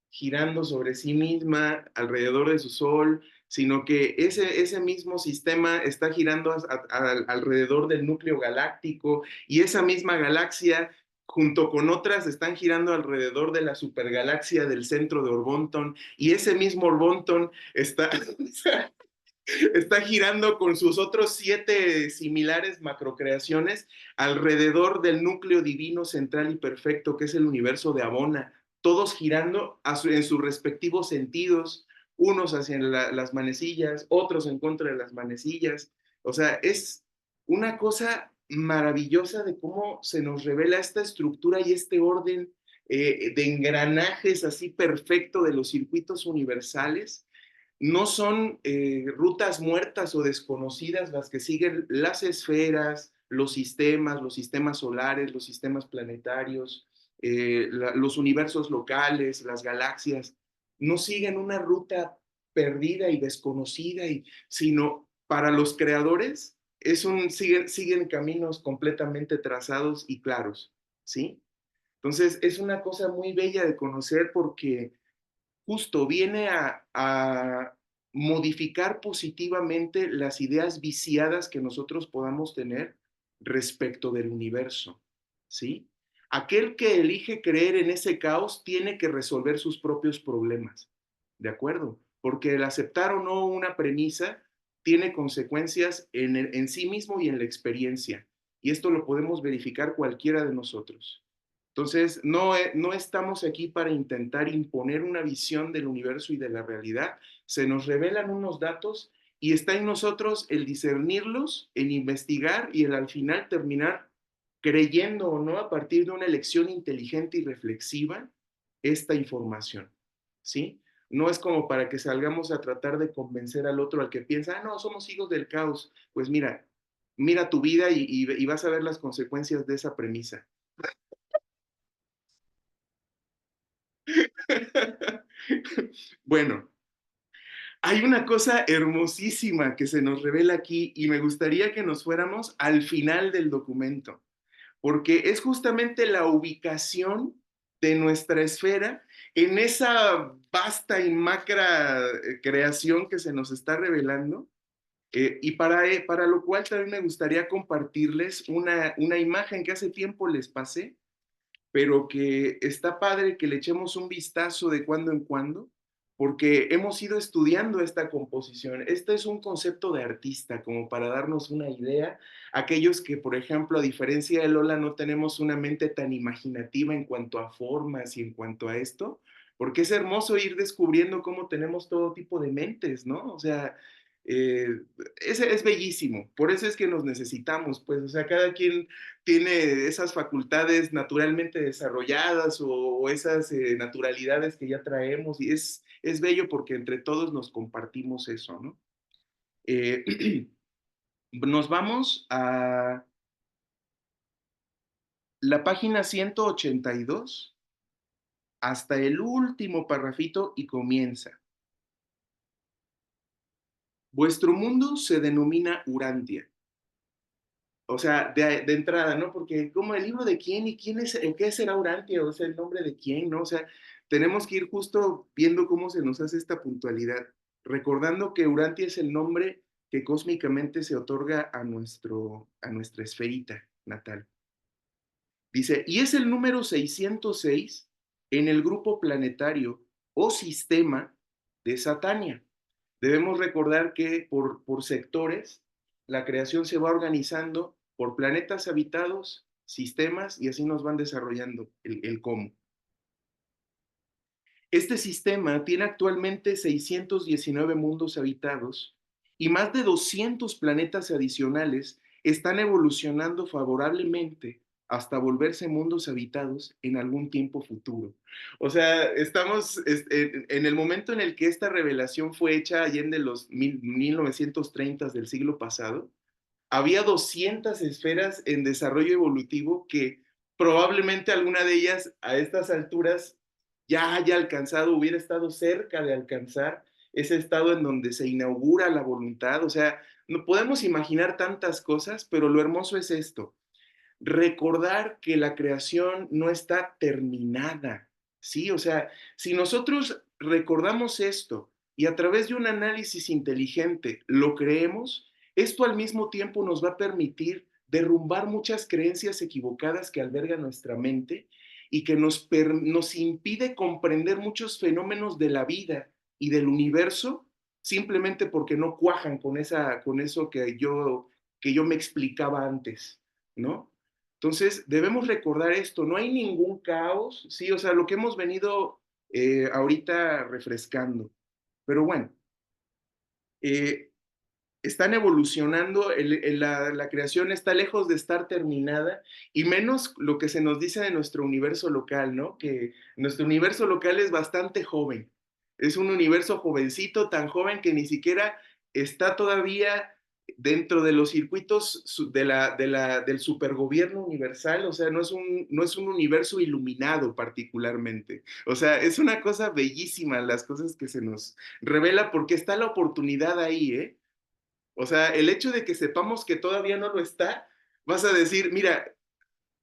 Speaker 1: girando sobre sí misma alrededor de su Sol, sino que ese mismo sistema está girando alrededor del núcleo galáctico y esa misma galaxia junto con otras están girando alrededor de la supergalaxia del centro de Orbonton y ese mismo Orbonton está está girando con sus otros 7 similares macrocreaciones alrededor del núcleo divino central y perfecto que es el universo de Abona, todos girando en sus respectivos sentidos, unos hacia las manecillas, otros en contra de las manecillas. O sea, es una cosa maravillosa de cómo se nos revela esta estructura y este orden de engranajes así perfecto de los circuitos universales. No son rutas muertas o desconocidas las que siguen las esferas, los sistemas solares, los sistemas planetarios, los universos locales, las galaxias. No siguen una ruta perdida y desconocida, sino para los creadores siguen caminos completamente trazados y claros, ¿sí? Entonces, es una cosa muy bella de conocer porque justo viene a modificar positivamente las ideas viciadas que nosotros podamos tener respecto del universo, ¿sí? Aquel que elige creer en ese caos tiene que resolver sus propios problemas, ¿de acuerdo? Porque el aceptar o no una premisa tiene consecuencias en sí mismo y en la experiencia. Y esto lo podemos verificar cualquiera de nosotros. Entonces, no estamos aquí para intentar imponer una visión del universo y de la realidad. Se nos revelan unos datos y está en nosotros el discernirlos, el investigar y el al final terminar creyendo o no a partir de una elección inteligente y reflexiva esta información, ¿sí? No es como para que salgamos a tratar de convencer al otro al que piensa, no, somos hijos del caos. Pues mira tu vida y vas a ver las consecuencias de esa premisa. Bueno, hay una cosa hermosísima que se nos revela aquí y me gustaría que nos fuéramos al final del documento, porque es justamente la ubicación de nuestra esfera en esa vasta y macra creación que se nos está revelando. Y para lo cual también me gustaría compartirles una imagen que hace tiempo les pasé, pero que está padre que le echemos un vistazo de cuando en cuando, porque hemos ido estudiando esta composición. Este es un concepto de artista, como para darnos una idea. Aquellos que, por ejemplo, a diferencia de Lola, no tenemos una mente tan imaginativa en cuanto a formas y en cuanto a esto, porque es hermoso ir descubriendo cómo tenemos todo tipo de mentes, ¿no? O sea, eh, es bellísimo. Por eso es que nos necesitamos, pues, o sea, cada quien tiene esas facultades naturalmente desarrolladas o esas naturalidades que ya traemos y es bello porque entre todos nos compartimos eso, ¿no? Nos vamos a la página 182 hasta el último parrafito y comienza. Vuestro mundo se denomina Urantia. O sea, de entrada, ¿no? Porque como el libro de quién y quién es, qué será Urantia, o sea, el nombre de quién, ¿no? O sea, tenemos que ir justo viendo cómo se nos hace esta puntualidad, recordando que Urantia es el nombre que cósmicamente se otorga a nuestra esferita natal. Dice, y es el número 606 en el grupo planetario o sistema de Satania. Debemos recordar que por sectores la creación se va organizando por planetas habitados, sistemas, y así nos van desarrollando el cómo. Este sistema tiene actualmente 619 mundos habitados y más de 200 planetas adicionales están evolucionando favorablemente hasta volverse mundos habitados en algún tiempo futuro. O sea, estamos en el momento en el que esta revelación fue hecha allende los 1930 del siglo pasado, había 200 esferas en desarrollo evolutivo que probablemente alguna de ellas a estas alturas ya haya alcanzado, hubiera estado cerca de alcanzar ese estado en donde se inaugura la voluntad. O sea, no podemos imaginar tantas cosas, pero lo hermoso es esto, recordar que la creación no está terminada, ¿sí? O sea, si nosotros recordamos esto y a través de un análisis inteligente lo creemos, esto al mismo tiempo nos va a permitir derrumbar muchas creencias equivocadas que alberga nuestra mente y que nos impide comprender muchos fenómenos de la vida y del universo simplemente porque no cuajan con eso que yo me explicaba antes, ¿no? Entonces, debemos recordar esto, no hay ningún caos, sí, o sea, lo que hemos venido ahorita refrescando. Pero bueno, eh, están evolucionando, la creación está lejos de estar terminada y menos lo que se nos dice de nuestro universo local, ¿no? Que nuestro universo local es bastante joven, es un universo jovencito, tan joven que ni siquiera está todavía dentro de los circuitos del supergobierno universal, o sea, no es un universo iluminado particularmente, o sea, es una cosa bellísima las cosas que se nos revela porque está la oportunidad ahí, ¿eh? O sea, el hecho de que sepamos que todavía no lo está, vas a decir, mira,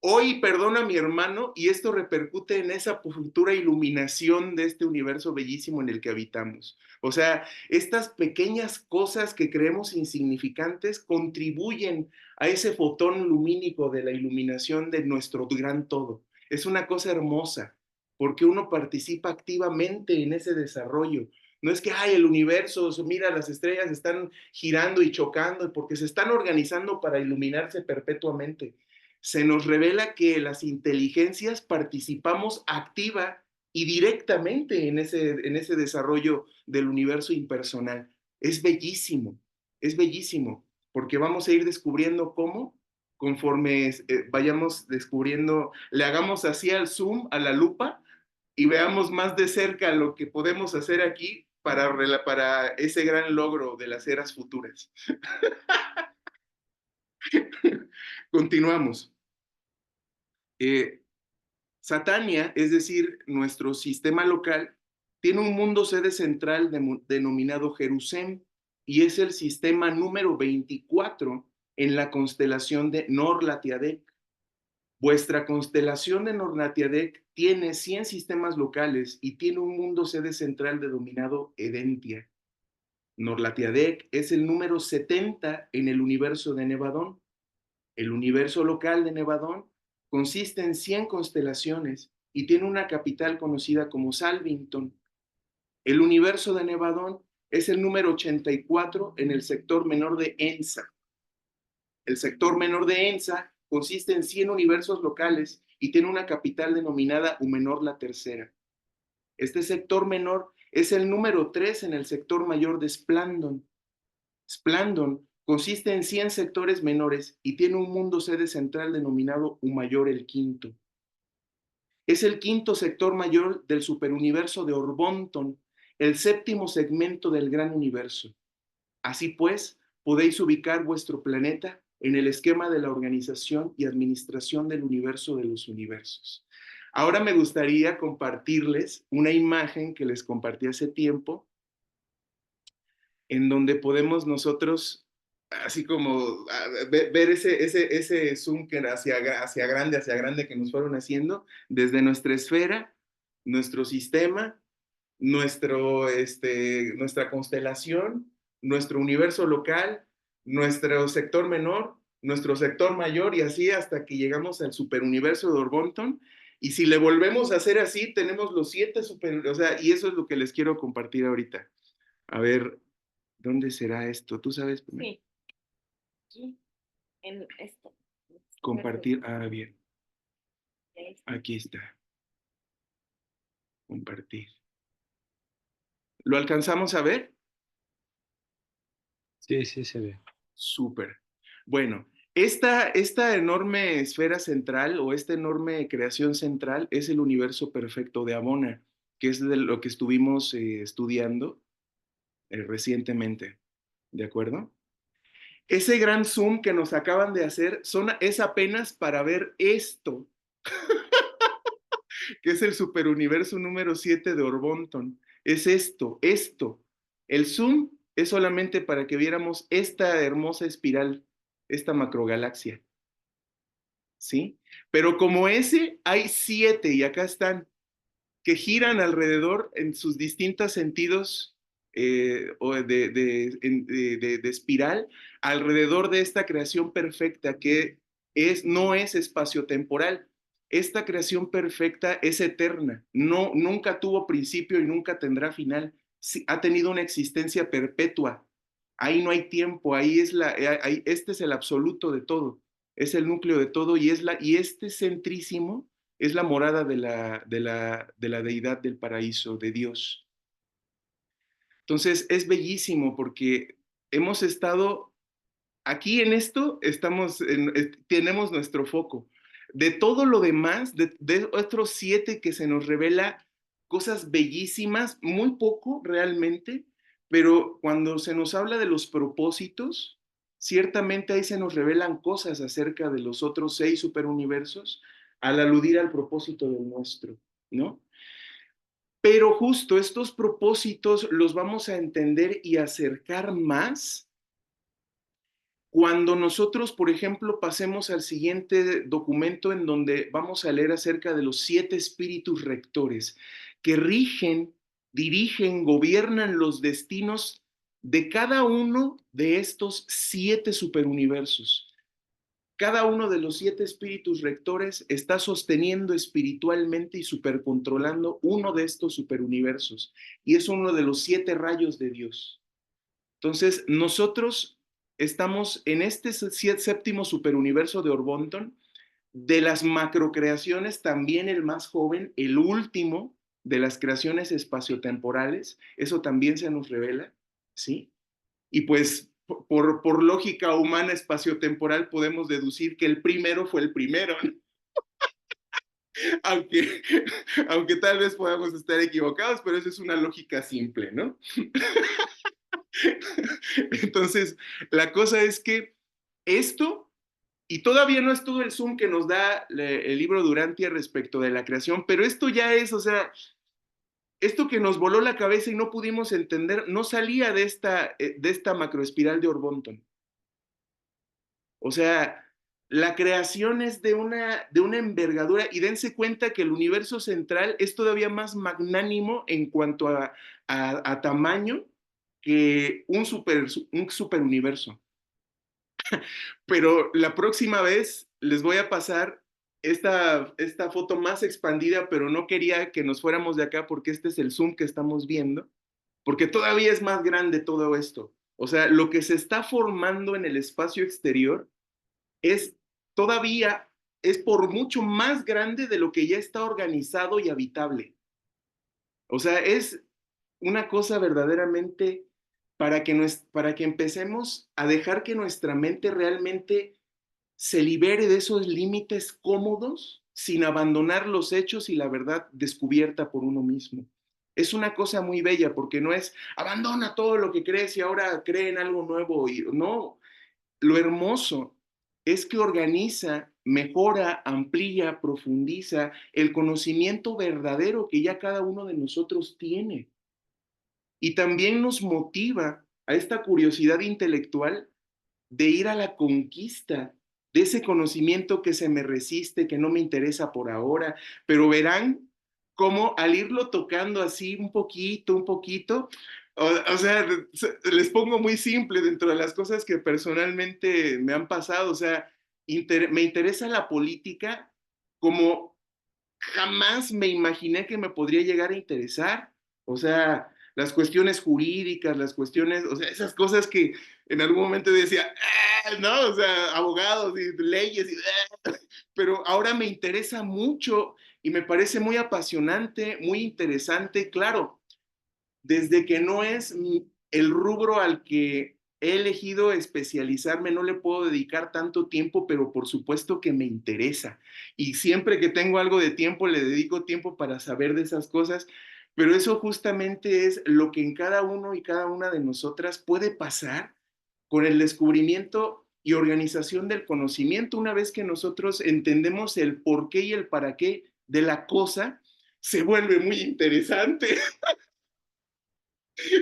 Speaker 1: hoy perdono a mi hermano y esto repercute en esa futura iluminación de este universo bellísimo en el que habitamos. O sea, estas pequeñas cosas que creemos insignificantes contribuyen a ese fotón lumínico de la iluminación de nuestro gran todo. Es una cosa hermosa porque uno participa activamente en ese desarrollo. No es que, ay, el universo, mira, las estrellas están girando y chocando porque se están organizando para iluminarse perpetuamente. Se nos revela que las inteligencias participamos activa y directamente en ese desarrollo del universo impersonal. Es bellísimo, porque vamos a ir descubriendo cómo, conforme vayamos descubriendo, le hagamos así al zoom, a la lupa, y veamos más de cerca lo que podemos hacer aquí para ese gran logro de las eras futuras. Continuamos. Satania, es decir, nuestro sistema local, tiene un mundo sede central denominado Jerusalén y es el sistema número 24 en la constelación de Nor-Latiadec. Vuestra constelación de Nor-Latiadec tiene 100 sistemas locales y tiene un mundo sede central denominado Edentia. Norlatiadec es el número 70 en el universo de Nevadón. El universo local de Nevadón consiste en 100 constelaciones y tiene una capital conocida como Salvington. El universo de Nevadón es el número 84 en el sector menor de Ensa. El sector menor de Ensa consiste en 100 universos locales y tiene una capital denominada Umenor la Tercera. Este sector menor es el número 3 en el sector mayor de Splandon. Splandon consiste en 100 sectores menores y tiene un mundo sede central denominado Umayor el Quinto. Es el quinto sector mayor del superuniverso de Orbonton, el séptimo segmento del gran universo. Así pues, podéis ubicar vuestro planeta en el esquema de la organización y administración del universo de los universos. Ahora me gustaría compartirles una imagen que les compartí hace tiempo, en donde podemos nosotros, así como ver ese zoom que hacia grande que nos fueron haciendo, desde nuestra esfera, nuestro sistema, nuestra constelación, nuestro universo local, nuestro sector menor, nuestro sector mayor y así hasta que llegamos al superuniverso de Orbonton. Y si le volvemos a hacer así, tenemos los 7 o sea, y eso es lo que les quiero compartir ahorita. A ver, ¿dónde será esto? ¿Tú sabes?
Speaker 4: Sí, aquí, en esto.
Speaker 1: Compartir, bien.
Speaker 4: Perfecto.
Speaker 1: Aquí está. Compartir. ¿Lo alcanzamos a ver?
Speaker 5: Sí, sí se ve.
Speaker 1: Súper. Bueno, esta enorme esfera central o esta enorme creación central es el universo perfecto de Abona, que es de lo que estuvimos estudiando recientemente. ¿De acuerdo? Ese gran zoom que nos acaban de hacer es apenas para ver esto, que es el superuniverso número 7 de Orbonton. Es esto. El zoom es solamente para que viéramos esta hermosa espiral, esta macrogalaxia. ¿Sí? Pero como ese, hay 7, y acá están, que giran alrededor en sus distintos sentidos de espiral, alrededor de esta creación perfecta que no es espaciotemporal. Esta creación perfecta es eterna, nunca tuvo principio y nunca tendrá final. Sí, ha tenido una existencia perpetua. Ahí no hay tiempo, este es el absoluto de todo, es el núcleo de todo y este centrísimo es la morada de la deidad del paraíso, de Dios. Entonces es bellísimo porque hemos estado aquí en esto, tenemos nuestro foco. De todo lo demás, de otros 7 que se nos revela cosas bellísimas, muy poco realmente, pero cuando se nos habla de los propósitos, ciertamente ahí se nos revelan cosas acerca de los otros 6 superuniversos al aludir al propósito del nuestro, ¿no? Pero justo estos propósitos los vamos a entender y acercar más cuando nosotros, por ejemplo, pasemos al siguiente documento en donde vamos a leer acerca de los 7 espíritus rectores que rigen, dirigen, gobiernan los destinos de cada uno de estos 7 superuniversos. Cada uno de los 7 espíritus rectores está sosteniendo espiritualmente y supercontrolando uno de estos superuniversos y es uno de los 7 rayos de Dios. Entonces, nosotros estamos en este séptimo superuniverso de Orbonton, de las macrocreaciones, también el más joven, el último de las creaciones espaciotemporales, eso también se nos revela, ¿sí? Y pues por lógica humana espaciotemporal podemos deducir que el primero fue el primero, ¿no? aunque tal vez podamos estar equivocados, pero eso es una lógica simple, ¿no? Entonces, la cosa es que esto, y todavía no es todo el zoom que nos da el libro de Urantia respecto de la creación, pero esto ya es, o sea, esto que nos voló la cabeza y no pudimos entender, no salía de esta macroespiral de Orbonton. O sea, la creación es de una envergadura, y dense cuenta que el universo central es todavía más magnánimo en cuanto a tamaño que un super universo. Pero la próxima vez les voy a pasar esta foto más expandida, pero no quería que nos fuéramos de acá porque este es el zoom que estamos viendo, porque todavía es más grande todo esto. O sea, lo que se está formando en el espacio exterior es todavía, es por mucho más grande de lo que ya está organizado y habitable. O sea, es una cosa verdaderamente para que empecemos a dejar que nuestra mente realmente se libere de esos límites cómodos sin abandonar los hechos y la verdad descubierta por uno mismo. Es una cosa muy bella porque no es abandona todo lo que crees y ahora cree en algo nuevo. Y, no, lo hermoso es que organiza, mejora, amplía, profundiza el conocimiento verdadero que ya cada uno de nosotros tiene. Y también nos motiva a esta curiosidad intelectual de ir a la conquista de ese conocimiento que se me resiste, que no me interesa por ahora, pero verán cómo al irlo tocando así un poquito, o sea, les pongo muy simple dentro de las cosas que personalmente me han pasado, o sea, me interesa la política como jamás me imaginé que me podría llegar a interesar. O sea, las cuestiones jurídicas, las cuestiones, o sea, esas cosas que en algún momento decía, no, o sea, abogados y leyes, pero ahora me interesa mucho y me parece muy apasionante, muy interesante, claro, desde que no es el rubro al que he elegido especializarme, no le puedo dedicar tanto tiempo, pero por supuesto que me interesa. Y siempre que tengo algo de tiempo, le dedico tiempo para saber de esas cosas, pero eso justamente es lo que en cada uno y cada una de nosotras puede pasar con el descubrimiento y organización del conocimiento. Una vez que nosotros entendemos el por qué y el para qué de la cosa, se vuelve muy interesante.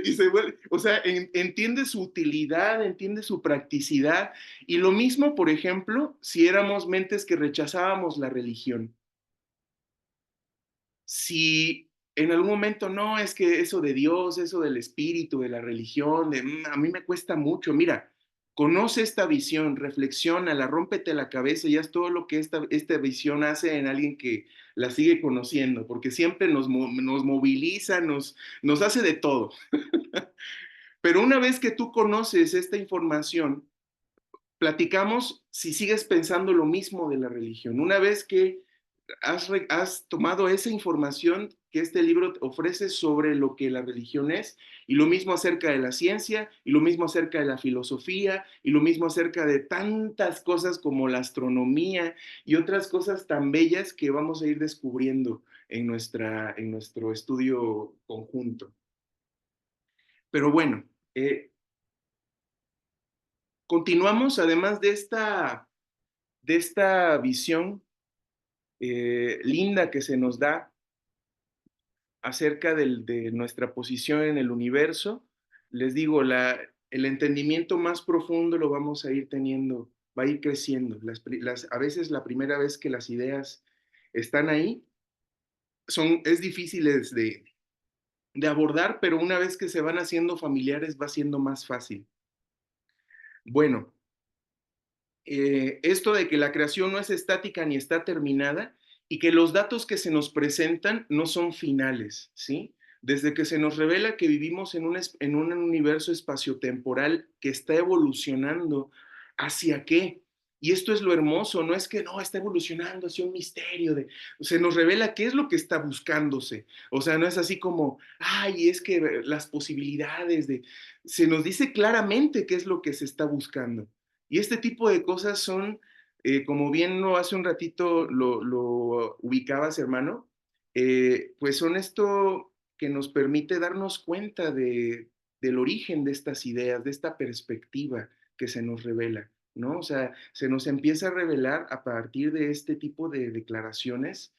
Speaker 1: Y se vuelve, o sea, entiende su utilidad, entiende su practicidad. Y lo mismo, por ejemplo, si éramos mentes que rechazábamos la religión. Si en algún momento no, es que eso de Dios, eso del espíritu, de la religión, a mí me cuesta mucho. Mira, conoce esta visión, reflexiónala, rómpete la cabeza y haz todo lo que esta visión hace en alguien que la sigue conociendo, porque siempre nos moviliza, nos hace de todo. Pero una vez que tú conoces esta información, platicamos si sigues pensando lo mismo de la religión. Una vez que has tomado esa información que este libro ofrece sobre lo que la religión es, y lo mismo acerca de la ciencia, y lo mismo acerca de la filosofía, y lo mismo acerca de tantas cosas como la astronomía y otras cosas tan bellas que vamos a ir descubriendo en nuestro estudio conjunto. Pero bueno, continuamos, además de esta visión linda que se nos da acerca de nuestra posición en el universo, les digo, el entendimiento más profundo lo vamos a ir teniendo, va a ir creciendo. A veces la primera vez que las ideas están ahí, es difíciles de abordar, pero una vez que se van haciendo familiares va siendo más fácil. Bueno, esto de que la creación no es estática ni está terminada y que los datos que se nos presentan no son finales, ¿sí? Desde que se nos revela que vivimos en un universo espaciotemporal que está evolucionando, ¿hacia qué? Y esto es lo hermoso, no es que no, está evolucionando hacia un misterio, se nos revela qué es lo que está buscándose. O sea, no es así como, ay, es que las posibilidades se nos dice claramente qué es lo que se está buscando. Y este tipo de cosas son, como bien lo hace un ratito lo ubicabas, hermano, pues son esto que nos permite darnos cuenta del origen de estas ideas, de esta perspectiva que se nos revela, ¿no? O sea, se nos empieza a revelar a partir de este tipo de declaraciones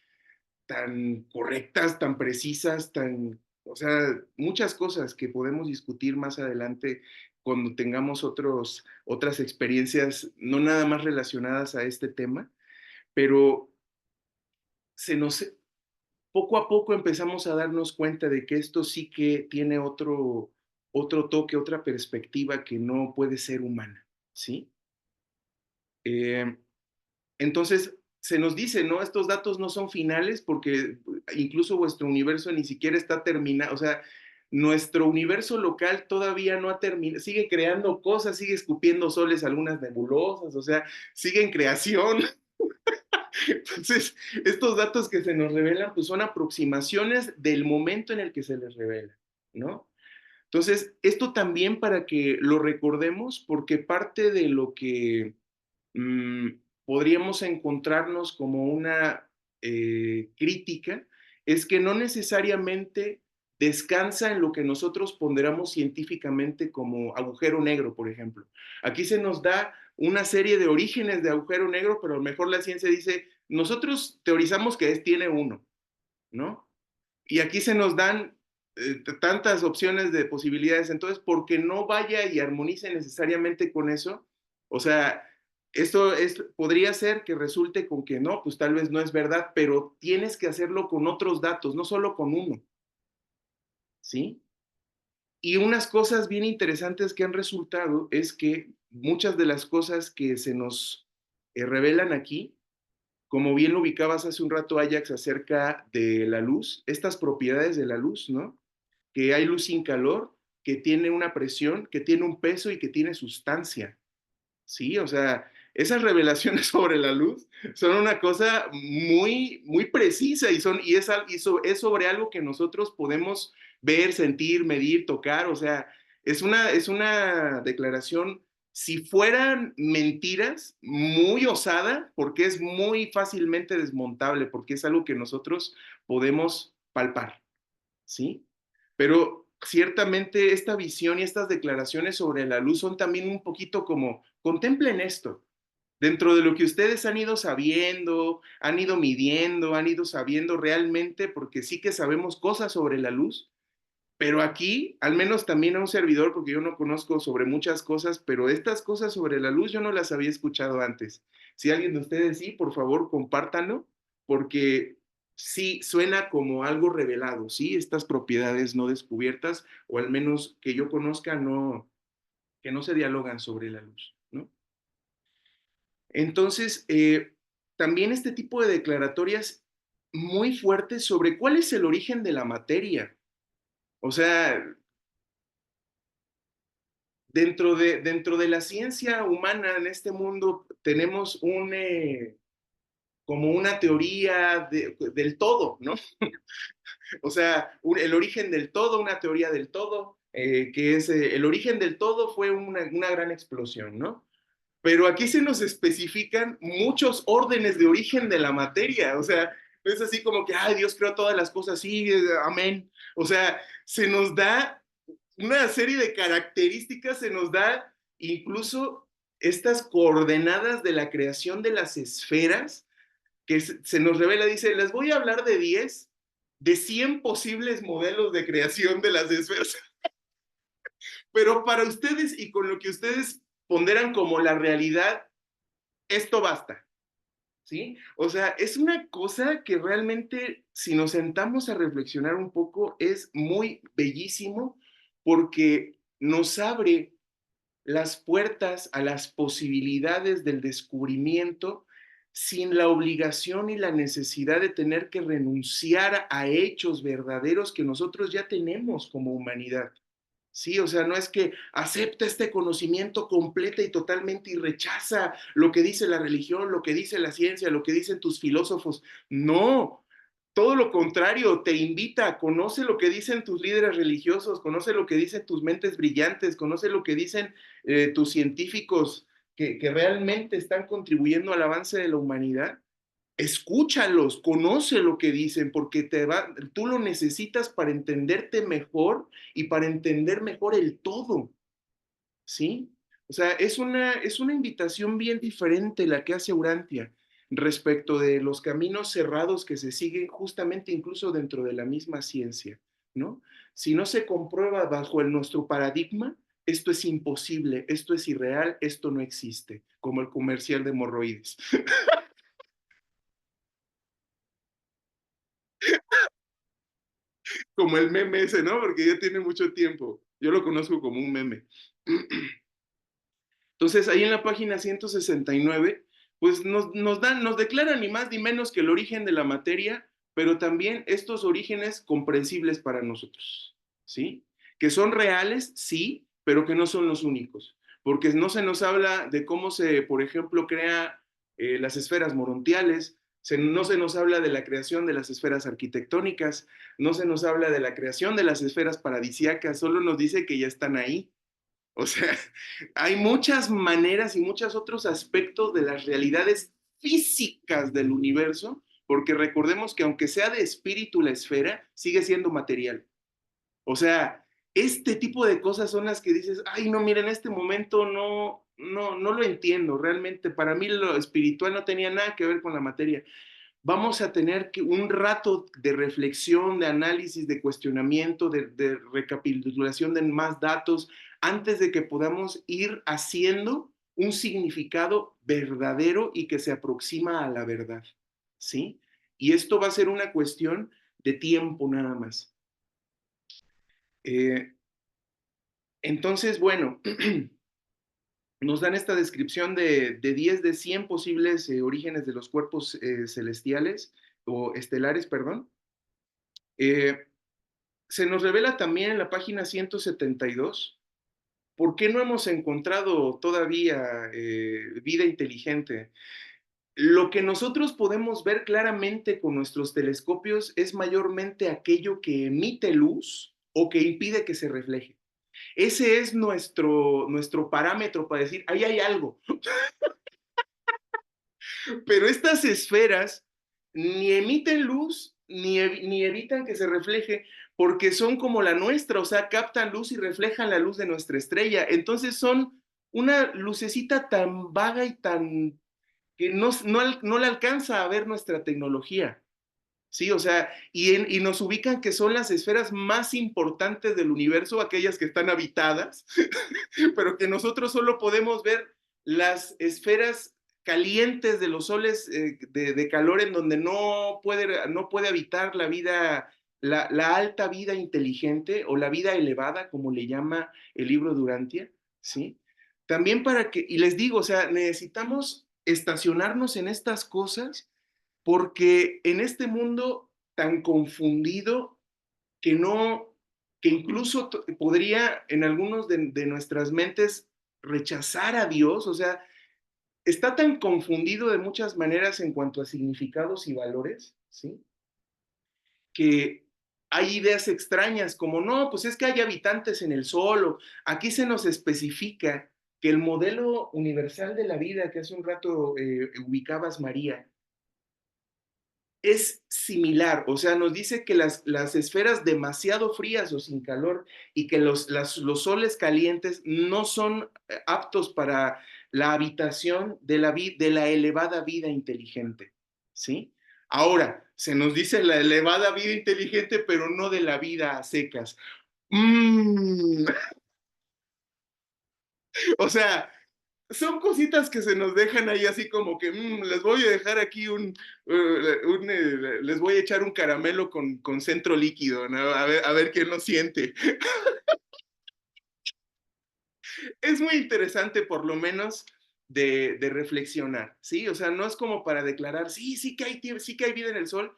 Speaker 1: tan correctas, tan precisas, o sea, muchas cosas que podemos discutir más adelante cuando tengamos otras experiencias, no nada más relacionadas a este tema, pero se nos, poco a poco empezamos a darnos cuenta de que esto sí que tiene otro toque, otra perspectiva que no puede ser humana, ¿sí? Eh, entonces, se nos dice, ¿no? Estos datos no son finales porque incluso vuestro universo ni siquiera está terminado, o sea, nuestro universo local todavía no ha terminado, sigue creando cosas, sigue escupiendo soles algunas nebulosas, o sea, sigue en creación. Entonces, estos datos que se nos revelan, pues son aproximaciones del momento en el que se les revela, ¿no? Entonces, esto también para que lo recordemos, porque parte de lo que mm, podríamos encontrarnos como una crítica es que no necesariamente descansa en lo que nosotros ponderamos científicamente como agujero negro, por ejemplo. Aquí se nos da una serie de orígenes de agujero negro, pero a lo mejor la ciencia dice, nosotros teorizamos que tiene uno, ¿no? Y aquí se nos dan tantas opciones de posibilidades, entonces, porque no vaya y armonice necesariamente con eso, o sea, podría ser que resulte con que no, pues tal vez no es verdad, pero tienes que hacerlo con otros datos, no solo con uno, ¿sí? Y unas cosas bien interesantes que han resultado es que muchas de las cosas que se nos revelan aquí, como bien lo ubicabas hace un rato, Ajax, acerca de la luz, estas propiedades de la luz, ¿no? Que hay luz sin calor, que tiene una presión, que tiene un peso y que tiene sustancia. Sí, o sea, esas revelaciones sobre la luz son una cosa muy, muy precisa y es sobre algo que nosotros podemos ver, sentir, medir, tocar. O sea, es una declaración, si fueran mentiras, muy osada, porque es muy fácilmente desmontable, porque es algo que nosotros podemos palpar. ¿Sí? Pero ciertamente esta visión y estas declaraciones sobre la luz son también un poquito como, contemplen esto, dentro de lo que ustedes han ido sabiendo, han ido midiendo, han ido sabiendo realmente, porque sí que sabemos cosas sobre la luz, pero aquí, al menos también a un servidor, porque yo no conozco sobre muchas cosas, pero estas cosas sobre la luz yo no las había escuchado antes. Si alguien de ustedes sí, por favor, compártanlo, porque sí suena como algo revelado, ¿sí? Estas propiedades no descubiertas, o al menos que yo conozca, no, que no se dialogan sobre la luz, ¿no? Entonces, también este tipo de declaratorias muy fuertes sobre cuál es el origen de la materia. O sea, dentro de la ciencia humana en este mundo tenemos como una teoría del todo, ¿no? O sea, el origen del todo, una teoría del todo, que es el origen del todo fue una gran explosión, ¿no? Pero aquí se nos especifican muchos órdenes de origen de la materia, o sea, no es así como que, ay, Dios creó todas las cosas, sí, amén. O sea, se nos da una serie de características, se nos da incluso estas coordenadas de la creación de las esferas, que se nos revela, dice, les voy a hablar de 10, de 100 posibles modelos de creación de las esferas, pero para ustedes y con lo que ustedes ponderan como la realidad, esto basta. ¿Sí? O sea, es una cosa que realmente, si nos sentamos a reflexionar un poco, es muy bellísimo porque nos abre las puertas a las posibilidades del descubrimiento sin la obligación y la necesidad de tener que renunciar a hechos verdaderos que nosotros ya tenemos como humanidad. Sí, o sea, no es que acepta este conocimiento completa y totalmente y rechaza lo que dice la religión, lo que dice la ciencia, lo que dicen tus filósofos. No, todo lo contrario, te invita, conoce lo que dicen tus líderes religiosos, conoce lo que dicen tus mentes brillantes, conoce lo que dicen tus científicos que realmente están contribuyendo al avance de la humanidad. Escúchalos, conoce lo que dicen, porque tú lo necesitas para entenderte mejor y para entender mejor el todo, ¿sí? O sea, es una invitación bien diferente la que hace Urantia respecto de los caminos cerrados que se siguen justamente incluso dentro de la misma ciencia, ¿no? Si no se comprueba bajo nuestro paradigma, esto es imposible, esto es irreal, esto no existe, como el comercial de hemorroides. Como el meme ese, ¿no? Porque ya tiene mucho tiempo. Yo lo conozco como un meme. Entonces, ahí en la página 169, pues nos declaran ni más ni menos que el origen de la materia, pero también estos orígenes comprensibles para nosotros, ¿sí? Que son reales, sí, pero que no son los únicos, porque no se nos habla de cómo se, por ejemplo, crea las esferas morontiales, no se nos habla de la creación de las esferas arquitectónicas, no se nos habla de la creación de las esferas paradisíacas, solo nos dice que ya están ahí. O sea, hay muchas maneras y muchos otros aspectos de las realidades físicas del universo, porque recordemos que aunque sea de espíritu la esfera, sigue siendo material. O sea, este tipo de cosas son las que dices, ay, no, mira, en este momento no lo entiendo, realmente para mí lo espiritual no tenía nada que ver con la materia. Vamos a tener un rato de reflexión, de análisis, de cuestionamiento, de recapitulación de más datos, antes de que podamos ir haciendo un significado verdadero y que se aproxima a la verdad, ¿sí? Y esto va a ser una cuestión de tiempo nada más. Eh, entonces, bueno, nos dan esta descripción de 10 de 100 posibles orígenes de los cuerpos celestiales o estelares, perdón. Eh, Se nos revela también en la página 172 por qué no hemos encontrado todavía vida inteligente. Lo que nosotros podemos ver claramente con nuestros telescopios es mayormente aquello que emite luz o que impide que se refleje. Ese es nuestro parámetro para decir, ahí hay algo. Pero estas esferas ni emiten luz ni evitan que se refleje porque son como la nuestra, o sea, captan luz y reflejan la luz de nuestra estrella. Entonces son una lucecita tan vaga y tan que no la alcanza a ver nuestra tecnología. Sí, o sea, y nos ubican que son las esferas más importantes del universo, aquellas que están habitadas, pero que nosotros solo podemos ver las esferas calientes de los soles de calor en donde no puede habitar la vida, la alta vida inteligente o la vida elevada, como le llama el libro Durantia, ¿sí? También para que, y les digo, o sea, necesitamos estacionarnos en estas cosas porque en este mundo tan confundido que no, que incluso podría en algunos de nuestras mentes rechazar a Dios, o sea, está tan confundido de muchas maneras en cuanto a significados y valores, ¿sí? Que hay ideas extrañas como, no, pues es que hay habitantes en el sol, o aquí se nos especifica que el modelo universal de la vida que hace un rato ubicabas, María, es similar, o sea, nos dice que las esferas demasiado frías o sin calor y que los soles calientes no son aptos para la habitación de la elevada vida inteligente, ¿sí? Ahora, se nos dice la elevada vida inteligente, pero no de la vida a secas. Mm, o sea, son cositas que se nos dejan ahí así como que les voy a dejar aquí les voy a echar un caramelo con centro líquido, ¿no? A ver quién lo siente. Es muy interesante por lo menos de reflexionar, ¿sí? O sea, no es como para declarar, sí que hay vida en el sol,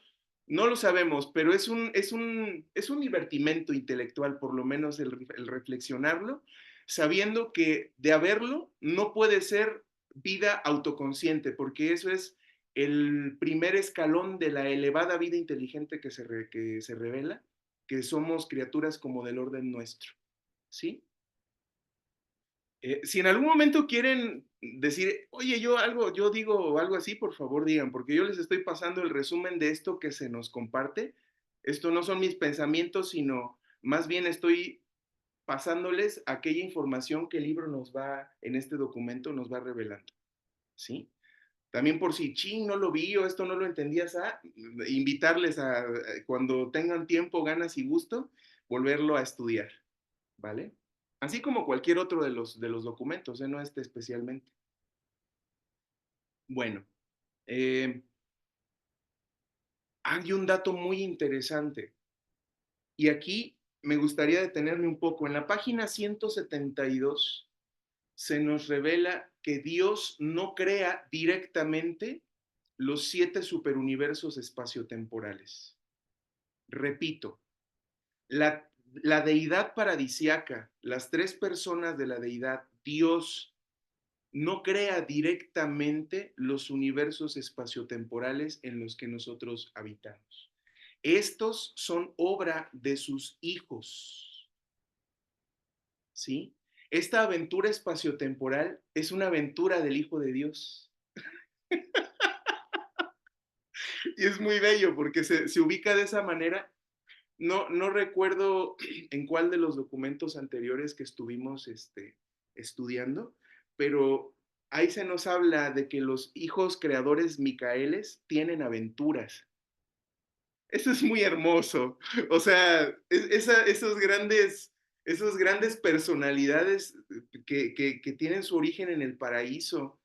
Speaker 1: no lo sabemos, pero es un divertimento intelectual, por lo menos el reflexionarlo, sabiendo que de haberlo no puede ser vida autoconsciente, porque eso es el primer escalón de la elevada vida inteligente que se revela, que somos criaturas como del orden nuestro, ¿sí? Si en algún momento quieren decir, oye, yo digo algo así, por favor digan, porque yo les estoy pasando el resumen de esto que se nos comparte. Esto no son mis pensamientos, sino más bien estoy pasándoles aquella información que el libro en este documento nos va revelando, ¿sí? También por si, ching, no lo vi o esto no lo entendías, invitarles a, cuando tengan tiempo, ganas y gusto, volverlo a estudiar, ¿vale? Así como cualquier otro de los documentos, no este especialmente. Bueno, eh, hay un dato muy interesante. Y aquí me gustaría detenerme un poco. En la página 172 se nos revela que Dios no crea directamente los 7 superuniversos espaciotemporales. Repito, la deidad paradisiaca, las 3 personas de la deidad, Dios, no crea directamente los universos espaciotemporales en los que nosotros habitamos. Estos son obra de sus hijos, ¿sí? Esta aventura espaciotemporal es una aventura del Hijo de Dios. Y es muy bello porque se ubica de esa manera. No recuerdo en cuál de los documentos anteriores que estuvimos estudiando, pero ahí se nos habla de que los hijos creadores micaeles tienen aventuras. Eso es muy hermoso. O sea, esos grandes personalidades que tienen su origen en el paraíso,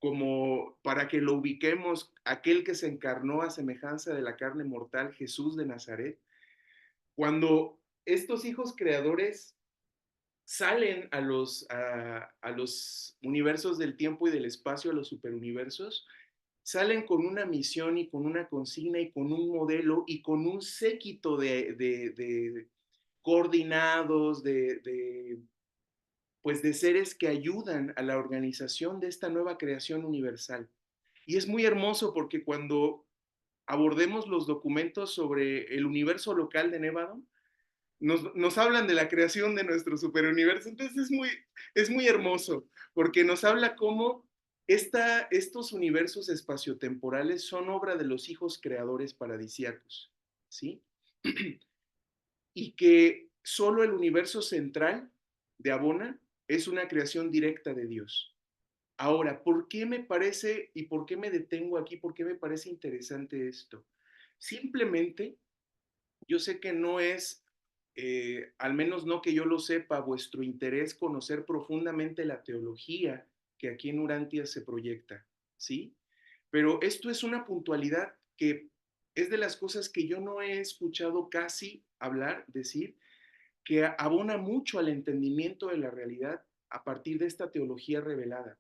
Speaker 1: como para que lo ubiquemos, aquel que se encarnó a semejanza de la carne mortal, Jesús de Nazaret. Cuando estos hijos creadores salen a los universos del tiempo y del espacio, a los superuniversos, salen con una misión y con una consigna y con un modelo y con un séquito de coordinados, pues de seres que ayudan a la organización de esta nueva creación universal. Y es muy hermoso porque cuando abordemos los documentos sobre el universo local de Nevadon, nos hablan de la creación de nuestro superuniverso. Entonces es muy hermoso, porque nos habla cómo estos universos espaciotemporales son obra de los hijos creadores paradisíacos, ¿sí? Y que solo el universo central de Abona es una creación directa de Dios. Ahora, ¿por qué me parece y por qué me detengo aquí? ¿Por qué me parece interesante esto? Simplemente, yo sé que no es, al menos no que yo lo sepa, vuestro interés conocer profundamente la teología que aquí en Urantia se proyecta, ¿sí? Pero esto es una puntualidad que es de las cosas que yo no he escuchado casi hablar, decir, que abona mucho al entendimiento de la realidad a partir de esta teología revelada.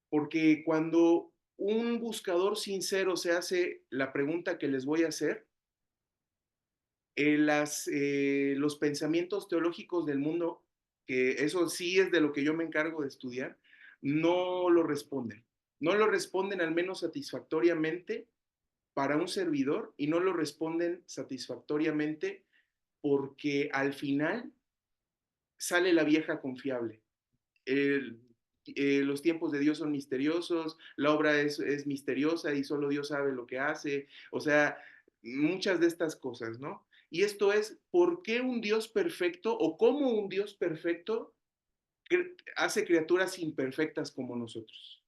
Speaker 1: Porque cuando un buscador sincero se hace la pregunta que les voy a hacer, los pensamientos teológicos del mundo, que eso sí es de lo que yo me encargo de estudiar, no lo responden. No lo responden al menos satisfactoriamente para un servidor y no lo responden satisfactoriamente porque al final sale la vieja confiable. El, los tiempos de Dios son misteriosos, la obra es misteriosa y solo Dios sabe lo que hace, o sea, muchas de estas cosas, ¿no? Y esto es, ¿por qué un Dios perfecto o cómo un Dios perfecto hace criaturas imperfectas como nosotros?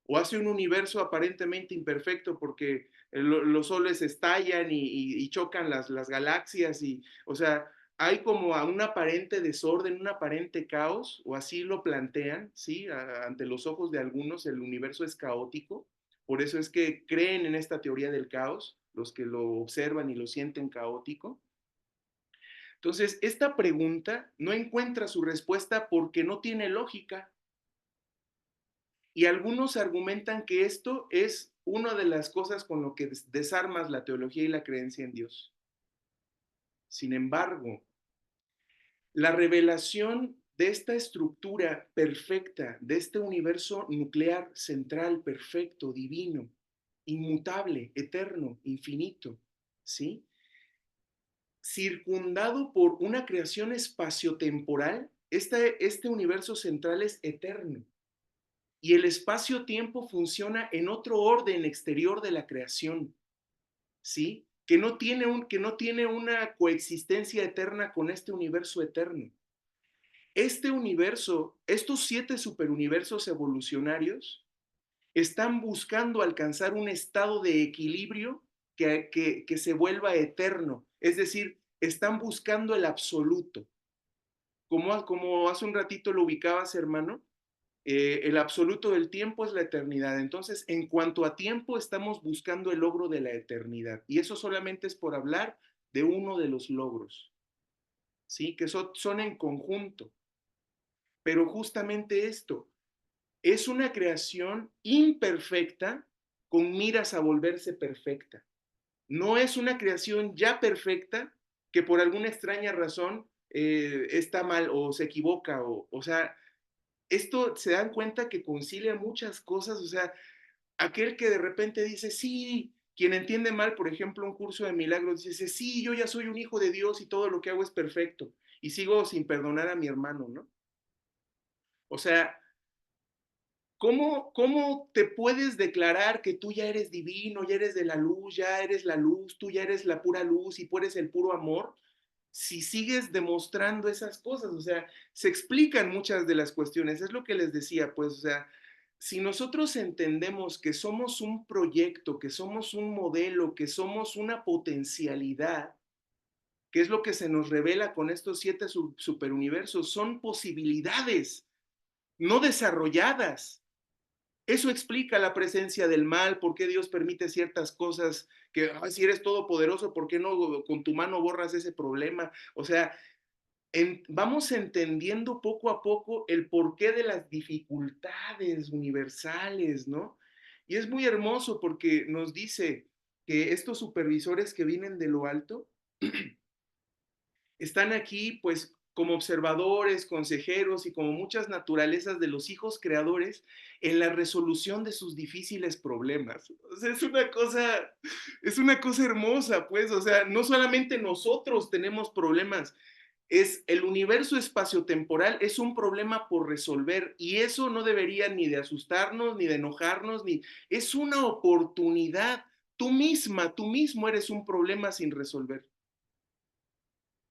Speaker 1: O hace un universo aparentemente imperfecto porque los soles estallan y chocan las galaxias y, o sea, hay como un aparente desorden, un aparente caos, o así lo plantean, ¿sí? Ante los ojos de algunos el universo es caótico, por eso es que creen en esta teoría del caos, los que lo observan y lo sienten caótico. Entonces, esta pregunta no encuentra su respuesta porque no tiene lógica. Y algunos argumentan que esto es una de las cosas con lo que desarmas la teología y la creencia en Dios. Sin embargo, la revelación de esta estructura perfecta, de este universo nuclear central, perfecto, divino, inmutable, eterno, infinito, ¿sí? Circundado por una creación espaciotemporal, este universo central es eterno. Y el espacio-tiempo funciona en otro orden exterior de la creación, ¿sí? Que no tiene una coexistencia eterna con este universo eterno. Este universo, estos 7 superuniversos evolucionarios, están buscando alcanzar un estado de equilibrio que se vuelva eterno. Es decir, están buscando el absoluto. Como hace un ratito lo ubicabas, hermano, el absoluto del tiempo es la eternidad. Entonces, en cuanto a tiempo, estamos buscando el logro de la eternidad. Y eso solamente es por hablar de uno de los logros, ¿sí? Que son en conjunto. Pero justamente esto, es una creación imperfecta con miras a volverse perfecta. No es una creación ya perfecta que por alguna extraña razón está mal o se equivoca. O sea, esto se dan cuenta que concilia muchas cosas. O sea, aquel que de repente dice, sí, quien entiende mal, por ejemplo, un curso de milagros, dice, sí, yo ya soy un hijo de Dios y todo lo que hago es perfecto. Y sigo sin perdonar a mi hermano, ¿no? O sea, ¿cómo te puedes declarar que tú ya eres divino, ya eres de la luz, ya eres la luz, tú ya eres la pura luz y tú eres el puro amor? Si sigues demostrando esas cosas, o sea, se explican muchas de las cuestiones, es lo que les decía, pues, o sea, si nosotros entendemos que somos un proyecto, que somos un modelo, que somos una potencialidad, que es lo que se nos revela con estos 7 superuniversos, son posibilidades no desarrolladas. Eso explica la presencia del mal, por qué Dios permite ciertas cosas, que si eres todopoderoso, ¿por qué no con tu mano borras ese problema? O sea, vamos entendiendo poco a poco el porqué de las dificultades universales, ¿no? Y es muy hermoso porque nos dice que estos supervisores que vienen de lo alto están aquí pues como observadores, consejeros y como muchas naturalezas de los hijos creadores en la resolución de sus difíciles problemas. O sea, es una cosa hermosa, pues, o sea, no solamente nosotros tenemos problemas, es el universo espaciotemporal es un problema por resolver y eso no debería ni de asustarnos, ni de enojarnos, ni es una oportunidad. Tú misma, tú mismo eres un problema sin resolver.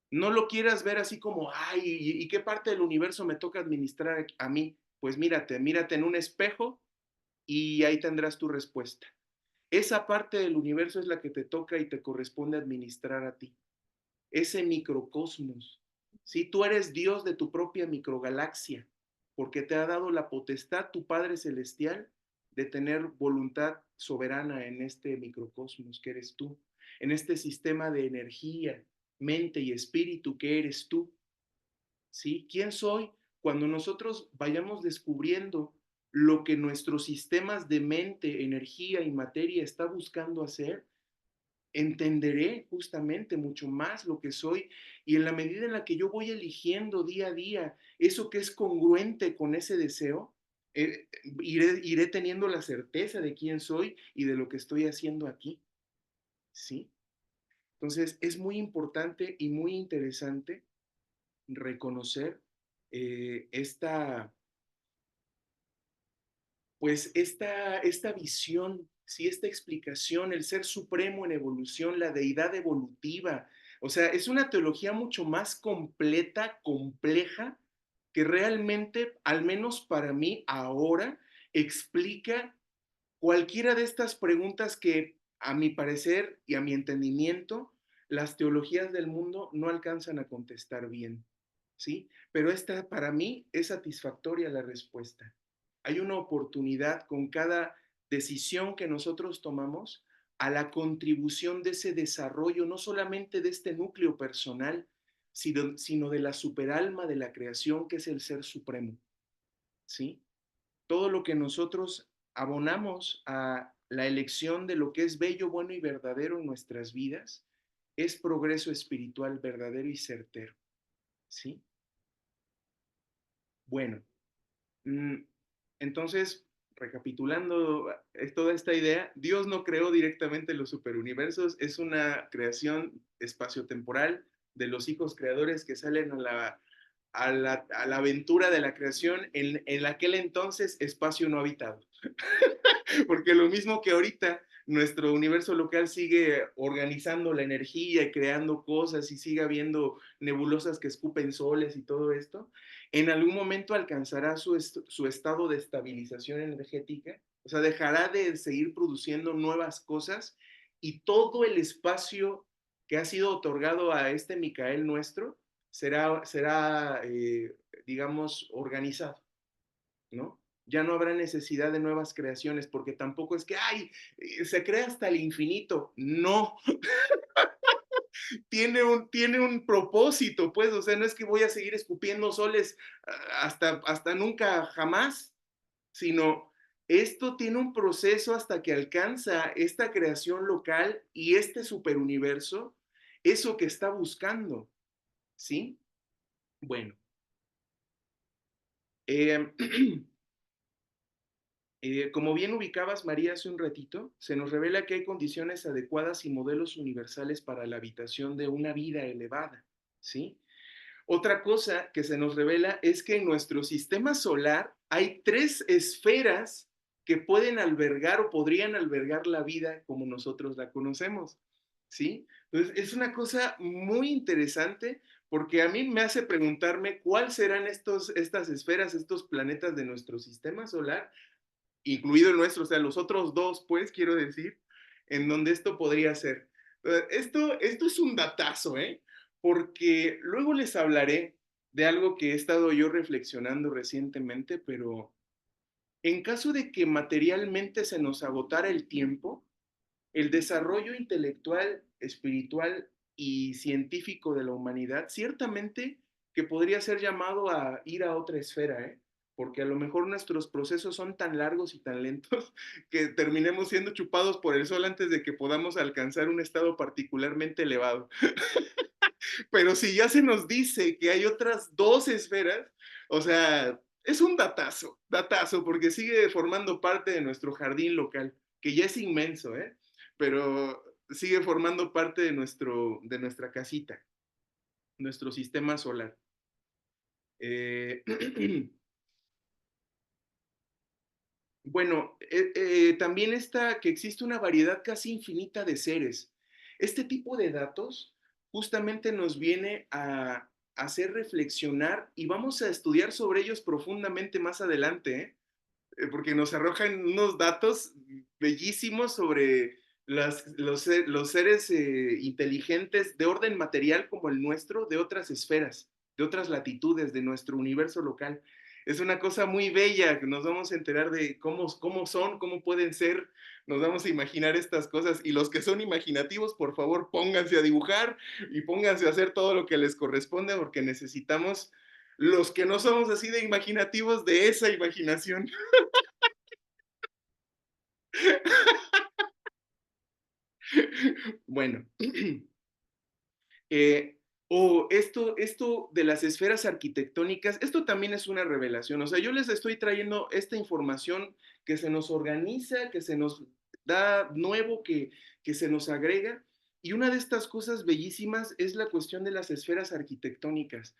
Speaker 1: No lo quieras ver así como, ay, ¿y qué parte del universo me toca administrar a mí? Pues mírate en un espejo y ahí tendrás tu respuesta. Esa parte del universo es la que te toca y te corresponde administrar a ti. Ese microcosmos. Si tú eres Dios de tu propia microgalaxia, porque te ha dado la potestad tu Padre Celestial de tener voluntad soberana en este microcosmos que eres tú, en este sistema de energía, mente y espíritu que eres tú. ¿Sí? ¿Quién soy? Cuando nosotros vayamos descubriendo lo que nuestros sistemas de mente, energía y materia está buscando hacer, entenderé justamente mucho más lo que soy y en la medida en la que yo voy eligiendo día a día eso que es congruente con ese deseo, iré teniendo la certeza de quién soy y de lo que estoy haciendo aquí, ¿sí? Entonces es muy importante y muy interesante reconocer esta, pues esta visión, ¿sí? Esta explicación, el ser supremo en evolución, la deidad evolutiva. O sea, es una teología mucho más completa, compleja, que realmente, al menos para mí ahora, explica cualquiera de estas preguntas que a mi parecer y a mi entendimiento, las teologías del mundo no alcanzan a contestar bien, ¿sí? Pero esta para mí es satisfactoria la respuesta. Hay una oportunidad con cada decisión que nosotros tomamos a la contribución de ese desarrollo, no solamente de este núcleo personal, sino de la superalma de la creación que es el Ser Supremo, ¿sí? Todo lo que nosotros abonamos a la elección de lo que es bello, bueno y verdadero en nuestras vidas es progreso espiritual verdadero y certero, ¿sí? Bueno, entonces, recapitulando toda esta idea, Dios no creó directamente los superuniversos, es una creación espaciotemporal de los hijos creadores que salen a la aventura de la creación en aquel entonces espacio no habitado. Porque lo mismo que ahorita nuestro universo local sigue organizando la energía y creando cosas y sigue habiendo nebulosas que escupen soles y todo esto, en algún momento alcanzará su estado de estabilización energética, o sea, dejará de seguir produciendo nuevas cosas y todo el espacio que ha sido otorgado a este Micael nuestro será digamos, organizado, ¿no? Ya no habrá necesidad de nuevas creaciones, porque tampoco es que, ay, se crea hasta el infinito. No, tiene un propósito, pues, o sea, no es que voy a seguir escupiendo soles hasta nunca jamás, sino esto tiene un proceso hasta que alcanza esta creación local y este superuniverso, eso que está buscando, ¿sí? Bueno, eh, como bien ubicabas, María, hace un ratito, se nos revela que hay condiciones adecuadas y modelos universales para la habitación de una vida elevada, ¿sí? Otra cosa que se nos revela es que en nuestro sistema solar hay 3 esferas que pueden albergar o podrían albergar la vida como nosotros la conocemos, ¿sí? Entonces, es una cosa muy interesante porque a mí me hace preguntarme cuáles serán estas esferas, estos planetas de nuestro sistema solar, incluido el nuestro, o sea, los otros 2, pues, quiero decir, en donde esto podría ser. Esto es un datazo, ¿eh? Porque luego les hablaré de algo que he estado yo reflexionando recientemente, pero en caso de que materialmente se nos agotara el tiempo, el desarrollo intelectual, espiritual y científico de la humanidad, ciertamente que podría ser llamado a ir a otra esfera, ¿eh? Porque a lo mejor nuestros procesos son tan largos y tan lentos que terminemos siendo chupados por el sol antes de que podamos alcanzar un estado particularmente elevado. Pero si ya se nos dice que hay otras 2 esferas, o sea, es un datazo, porque sigue formando parte de nuestro jardín local, que ya es inmenso, ¿eh? Pero sigue formando parte de nuestra casita, nuestro sistema solar. Eh, Bueno, también está que existe una variedad casi infinita de seres. Este tipo de datos justamente nos viene a hacer reflexionar y vamos a estudiar sobre ellos profundamente más adelante, ¿eh? Porque nos arrojan unos datos bellísimos sobre los seres inteligentes de orden material como el nuestro, de otras esferas, de otras latitudes, de nuestro universo local. Es una cosa muy bella, que nos vamos a enterar de cómo son, cómo pueden ser, nos vamos a imaginar estas cosas y los que son imaginativos, por favor, pónganse a dibujar y pónganse a hacer todo lo que les corresponde porque necesitamos los que no somos así de imaginativos de esa imaginación. Bueno, esto de las esferas arquitectónicas, esto también es una revelación. O sea, yo les estoy trayendo esta información que se nos organiza, que se nos da nuevo, que se nos agrega. Y una de estas cosas bellísimas es la cuestión de las esferas arquitectónicas.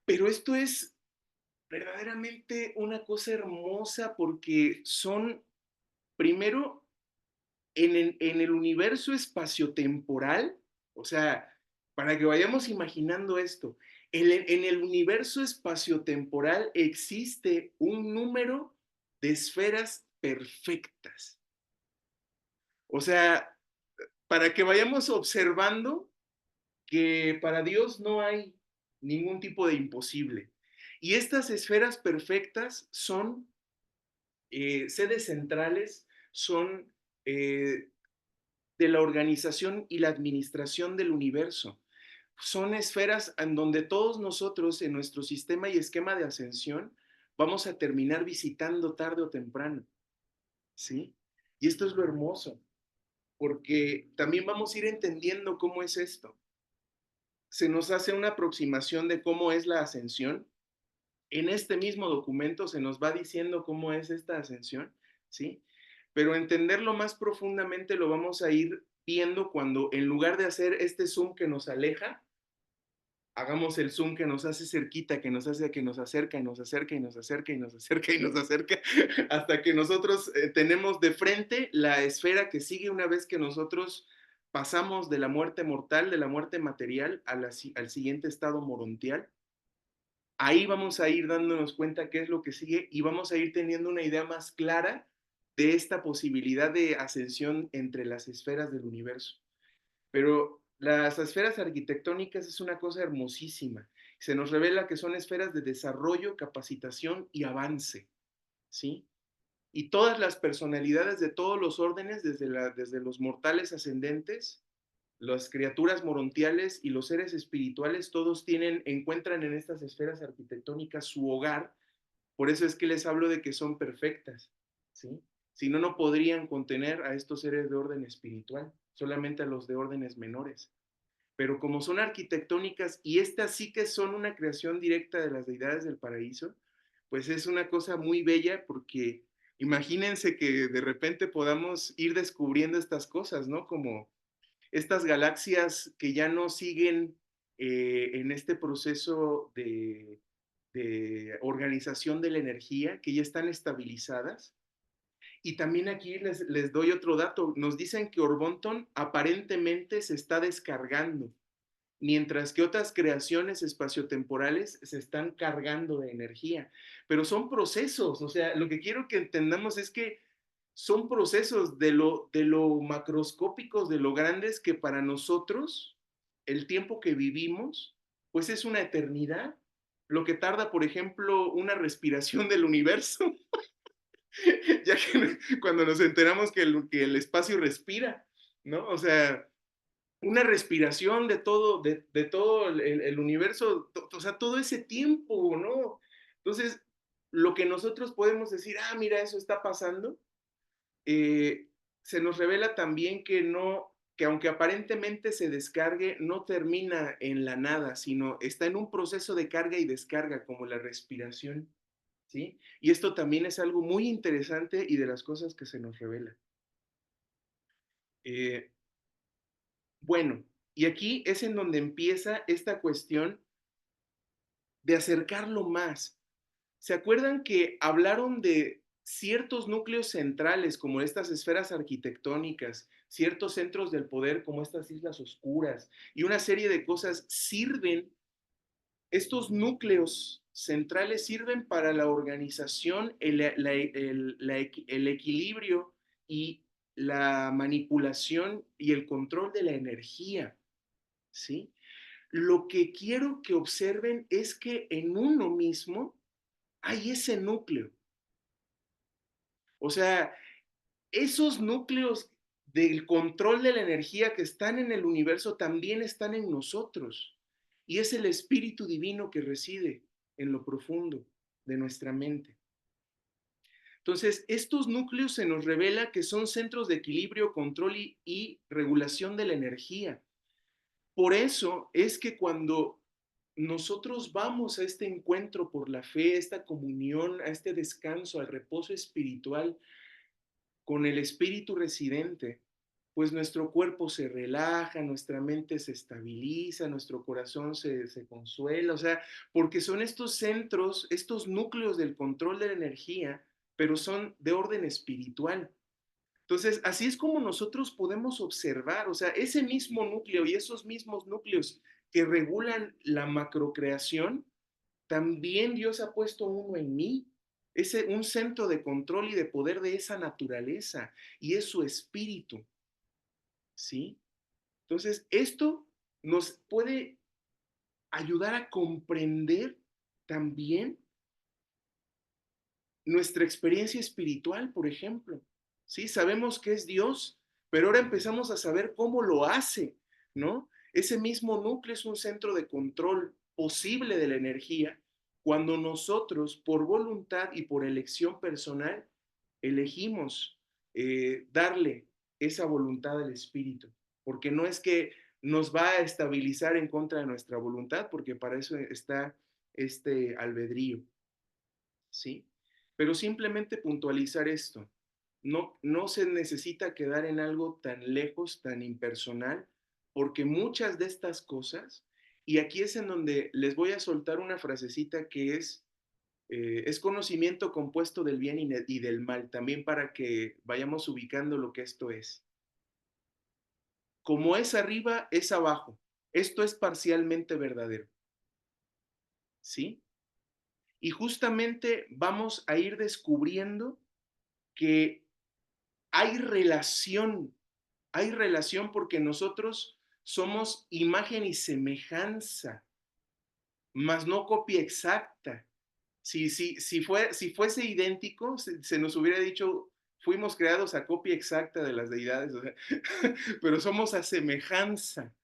Speaker 1: Pero esto es verdaderamente una cosa hermosa porque son, primero, en el universo espaciotemporal, o sea, para que vayamos imaginando esto, en el universo espaciotemporal existe un número de esferas perfectas. O sea, para que vayamos observando que para Dios no hay ningún tipo de imposible. Y estas esferas perfectas son sedes centrales, son de la organización y la administración del universo. Son esferas en donde todos nosotros en nuestro sistema y esquema de ascensión vamos a terminar visitando tarde o temprano, ¿sí? Y esto es lo hermoso, porque también vamos a ir entendiendo cómo es esto. Se nos hace una aproximación de cómo es la ascensión. En este mismo documento se nos va diciendo cómo es esta ascensión, ¿sí? Pero entenderlo más profundamente lo vamos a ir viendo cuando en lugar de hacer este zoom que nos aleja, hagamos el zoom que nos hace cerquita, que nos hace que nos acerca y nos acerca y nos acerca y nos acerca y nos acerca, hasta que nosotros tenemos de frente la esfera que sigue una vez que nosotros pasamos de la muerte mortal, de la muerte material, al siguiente estado morontial. Ahí vamos a ir dándonos cuenta qué es lo que sigue y vamos a ir teniendo una idea más clara de esta posibilidad de ascensión entre las esferas del universo. Pero las esferas arquitectónicas es una cosa hermosísima. Se nos revela que son esferas de desarrollo, capacitación y avance, ¿sí? Y todas las personalidades de todos los órdenes, desde los mortales ascendentes Las criaturas morontiales y los seres espirituales, todos encuentran en estas esferas arquitectónicas su hogar. Por eso es que les hablo de que son perfectas, ¿sí? Si no, no podrían contener a estos seres de orden espiritual, solamente a los de órdenes menores. Pero como son arquitectónicas y estas sí que son una creación directa de las deidades del paraíso, pues es una cosa muy bella porque imagínense que de repente podamos ir descubriendo estas cosas, ¿no? Como estas galaxias que ya no siguen en este proceso de organización de la energía, que ya están estabilizadas. Y también aquí les doy otro dato. Nos dicen que Orbonton aparentemente se está descargando, mientras que otras creaciones espaciotemporales se están cargando de energía. Pero son procesos, o sea, lo que quiero que entendamos es que son procesos de lo macroscópicos, de lo grandes, que para nosotros, el tiempo que vivimos, pues es una eternidad. Lo que tarda, por ejemplo, una respiración del universo, ya que cuando nos enteramos que el espacio respira, ¿no? O sea, una respiración de todo el universo, o sea, todo ese tiempo, ¿no? Entonces, lo que nosotros podemos decir, mira, eso está pasando, eh, se nos revela también que aunque aparentemente se descargue, no termina en la nada, sino está en un proceso de carga y descarga, como la respiración, ¿sí? Y esto también es algo muy interesante y de las cosas que se nos revela. Eh, bueno, y aquí es en donde empieza esta cuestión de acercarlo más. ¿Se acuerdan que hablaron de ciertos núcleos centrales como estas esferas arquitectónicas, ciertos centros del poder como estas islas oscuras y una serie de cosas estos núcleos centrales sirven para la organización, el equilibrio y la manipulación y el control de la energía, ¿sí? Lo que quiero que observen es que en uno mismo hay ese núcleo. O sea, esos núcleos del control de la energía que están en el universo también están en nosotros. Y es el Espíritu Divino que reside en lo profundo de nuestra mente. Entonces, estos núcleos se nos revela que son centros de equilibrio, control y regulación de la energía. Por eso es que cuando nosotros vamos a este encuentro por la fe, a esta comunión, a este descanso, al reposo espiritual con el espíritu residente, pues nuestro cuerpo se relaja, nuestra mente se estabiliza, nuestro corazón se consuela, o sea, porque son estos centros, estos núcleos del control de la energía, pero son de orden espiritual. Entonces, así es como nosotros podemos observar, o sea, ese mismo núcleo y esos mismos núcleos que regulan la macrocreación, también Dios ha puesto uno en mí, un centro de control y de poder de esa naturaleza, y es su espíritu, ¿sí? Entonces, esto nos puede ayudar a comprender también nuestra experiencia espiritual, por ejemplo. ¿Sí? Sabemos que es Dios, pero ahora empezamos a saber cómo lo hace, ¿no? Ese mismo núcleo es un centro de control posible de la energía cuando nosotros, por voluntad y por elección personal, elegimos darle esa voluntad al Espíritu, porque no es que nos va a estabilizar en contra de nuestra voluntad, porque para eso está este albedrío, ¿sí? Pero simplemente puntualizar esto. No se necesita quedar en algo tan lejos, tan impersonal, porque muchas de estas cosas, y aquí es en donde les voy a soltar una frasecita que es conocimiento compuesto del bien y del mal, también para que vayamos ubicando lo que esto es. Como es arriba, es abajo. Esto es parcialmente verdadero. ¿Sí? Y justamente vamos a ir descubriendo que hay relación porque nosotros somos imagen y semejanza, mas no copia exacta. Si fuese idéntico, se nos hubiera dicho, fuimos creados a copia exacta de las deidades, o sea, pero somos a semejanza,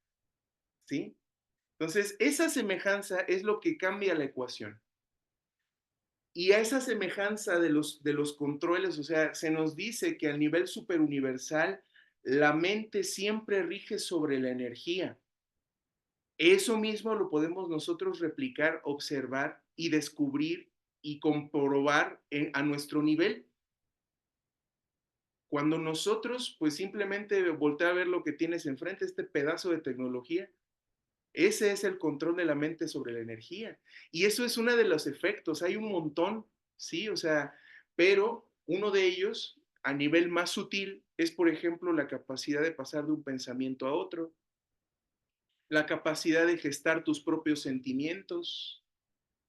Speaker 1: ¿sí? Entonces, esa semejanza es lo que cambia la ecuación. Y a esa semejanza de los controles, o sea, se nos dice que a nivel superuniversal, la mente siempre rige sobre la energía. Eso mismo lo podemos nosotros replicar, observar y descubrir y comprobar a nuestro nivel. Cuando nosotros, pues simplemente voltea a ver lo que tienes enfrente, este pedazo de tecnología, ese es el control de la mente sobre la energía. Y eso es uno de los efectos. Hay un montón, ¿sí? O sea, pero uno de ellos, a nivel más sutil, es, por ejemplo, la capacidad de pasar de un pensamiento a otro, la capacidad de gestar tus propios sentimientos,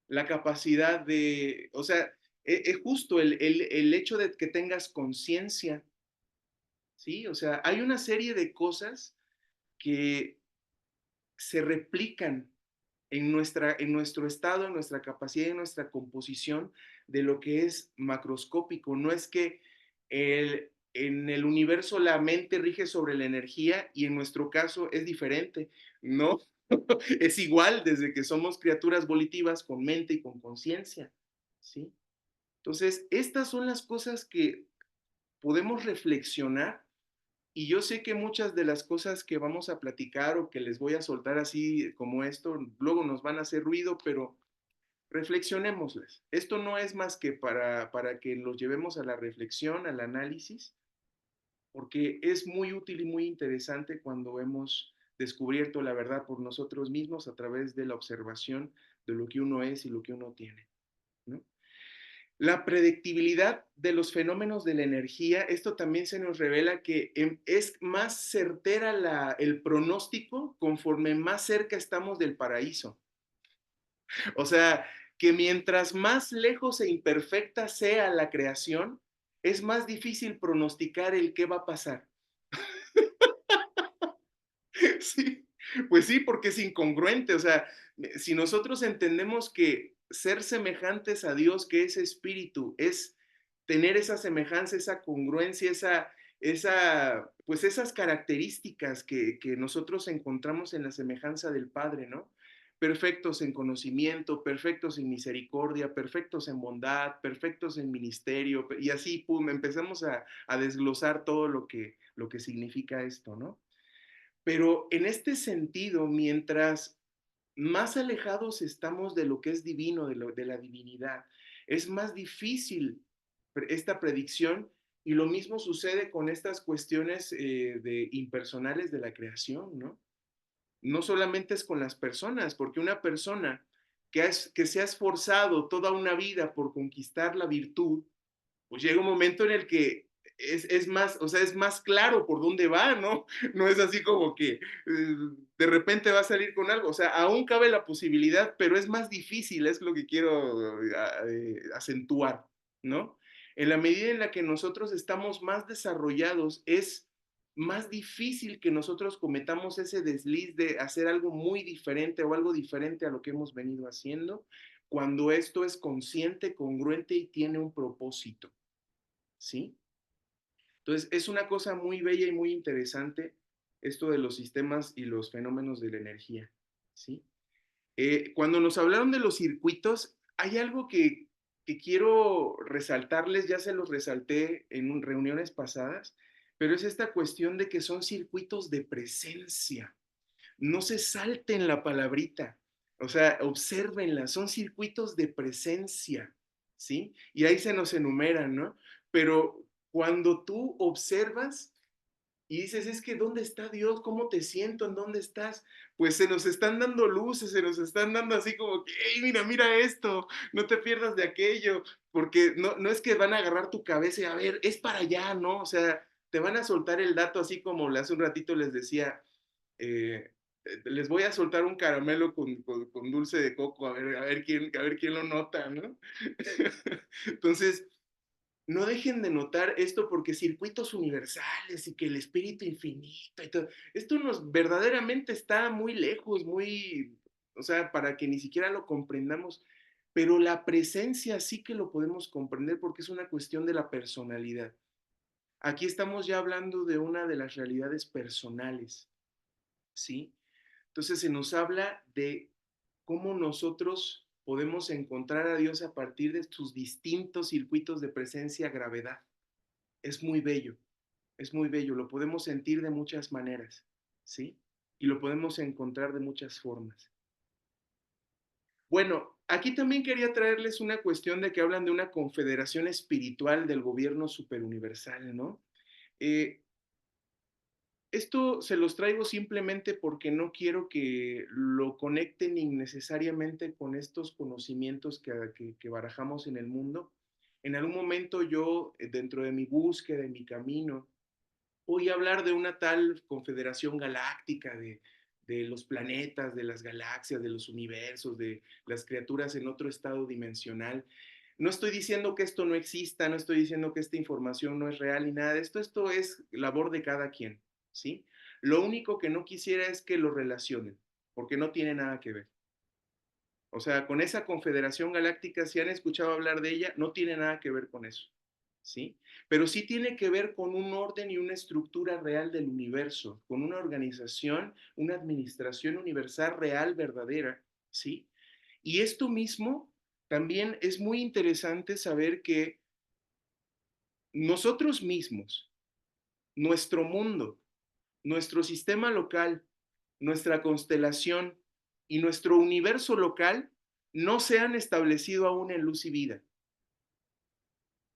Speaker 1: la capacidad de, o sea, es justo el hecho de que tengas conciencia, ¿sí? O sea, hay una serie de cosas que se replican en nuestro estado, en nuestra capacidad, en nuestra composición de lo que es macroscópico. No es que en el universo la mente rige sobre la energía y en nuestro caso es diferente. No, es igual desde que somos criaturas volitivas con mente y con conciencia. ¿Sí? Entonces, estas son las cosas que podemos reflexionar y yo sé que muchas de las cosas que vamos a platicar o que les voy a soltar así como esto, luego nos van a hacer ruido, pero reflexionémosles. Esto no es más que para que los llevemos a la reflexión, al análisis, porque es muy útil y muy interesante cuando hemos descubierto la verdad por nosotros mismos a través de la observación de lo que uno es y lo que uno tiene, ¿no? La predictibilidad de los fenómenos de la energía, esto también se nos revela que es más certera el pronóstico conforme más cerca estamos del paraíso. O sea, que mientras más lejos e imperfecta sea la creación, es más difícil pronosticar el qué va a pasar. Sí, pues sí, porque es incongruente. O sea, si nosotros entendemos que ser semejantes a Dios, que es espíritu, es tener esa semejanza, esa congruencia, pues esas características que nosotros encontramos en la semejanza del Padre, ¿no? Perfectos en conocimiento, perfectos en misericordia, perfectos en bondad, perfectos en ministerio, y así, pum, empezamos a desglosar todo lo que significa esto, ¿no? Pero en este sentido, mientras más alejados estamos de lo que es divino, de la divinidad, es más difícil esta predicción y lo mismo sucede con estas cuestiones impersonales de la creación, ¿no? No solamente es con las personas, porque una persona que se ha esforzado toda una vida por conquistar la virtud, pues llega un momento en el que es más, o sea, es más claro por dónde va, ¿no? No es así como que de repente va a salir con algo, o sea, aún cabe la posibilidad, pero es más difícil, es lo que quiero acentuar, ¿no? En la medida en la que nosotros estamos más desarrollados, es más difícil que nosotros cometamos ese desliz de hacer algo muy diferente o algo diferente a lo que hemos venido haciendo, cuando esto es consciente, congruente y tiene un propósito. ¿Sí? Entonces, es una cosa muy bella y muy interesante esto de los sistemas y los fenómenos de la energía, ¿sí? Cuando nos hablaron de los circuitos, hay algo que quiero resaltarles, ya se los resalté en reuniones pasadas, pero es esta cuestión de que son circuitos de presencia. No se salten la palabrita, o sea, obsérvenla, son circuitos de presencia, ¿sí? Y ahí se nos enumeran, ¿no? Pero cuando tú observas y dices, es que ¿dónde está Dios? ¿Cómo te siento? ¿En dónde estás? Pues se nos están dando luces, se nos están dando así como que, hey, mira, mira esto, no te pierdas de aquello, porque no es que van a agarrar tu cabeza y a ver, es para allá, ¿no? O sea, te van a soltar el dato así como hace un ratito les decía, eh, les voy a soltar un caramelo con dulce de coco, a ver quién lo nota, ¿no? Entonces, no dejen de notar esto porque circuitos universales y que el espíritu infinito y todo, esto nos verdaderamente está muy lejos, muy, o sea, para que ni siquiera lo comprendamos, pero la presencia sí que lo podemos comprender porque es una cuestión de la personalidad. Aquí estamos ya hablando de una de las realidades personales, ¿sí? Entonces se nos habla de cómo nosotros podemos encontrar a Dios a partir de sus distintos circuitos de presencia, gravedad. Es muy bello, lo podemos sentir de muchas maneras, ¿sí? Y lo podemos encontrar de muchas formas. Bueno, aquí también quería traerles una cuestión de que hablan de una confederación espiritual del gobierno superuniversal, ¿no? Eh, Esto se los traigo simplemente porque no quiero que lo conecten innecesariamente con estos conocimientos que barajamos en el mundo. En algún momento yo, dentro de mi búsqueda, en mi camino, voy a hablar de una tal confederación galáctica de los planetas, de las galaxias, de los universos, de las criaturas en otro estado dimensional. No estoy diciendo que esto no exista, no estoy diciendo que esta información no es real ni nada de esto, esto es labor de cada quien, ¿sí? Lo único que no quisiera es que lo relacionen, porque no tiene nada que ver. O sea, con esa confederación galáctica, si han escuchado hablar de ella, no tiene nada que ver con eso, ¿sí? Pero sí tiene que ver con un orden y una estructura real del universo, con una organización, una administración universal real, verdadera, ¿sí? Y esto mismo también es muy interesante saber que nosotros mismos, nuestro mundo, nuestro sistema local, nuestra constelación y nuestro universo local no se han establecido aún en luz y vida.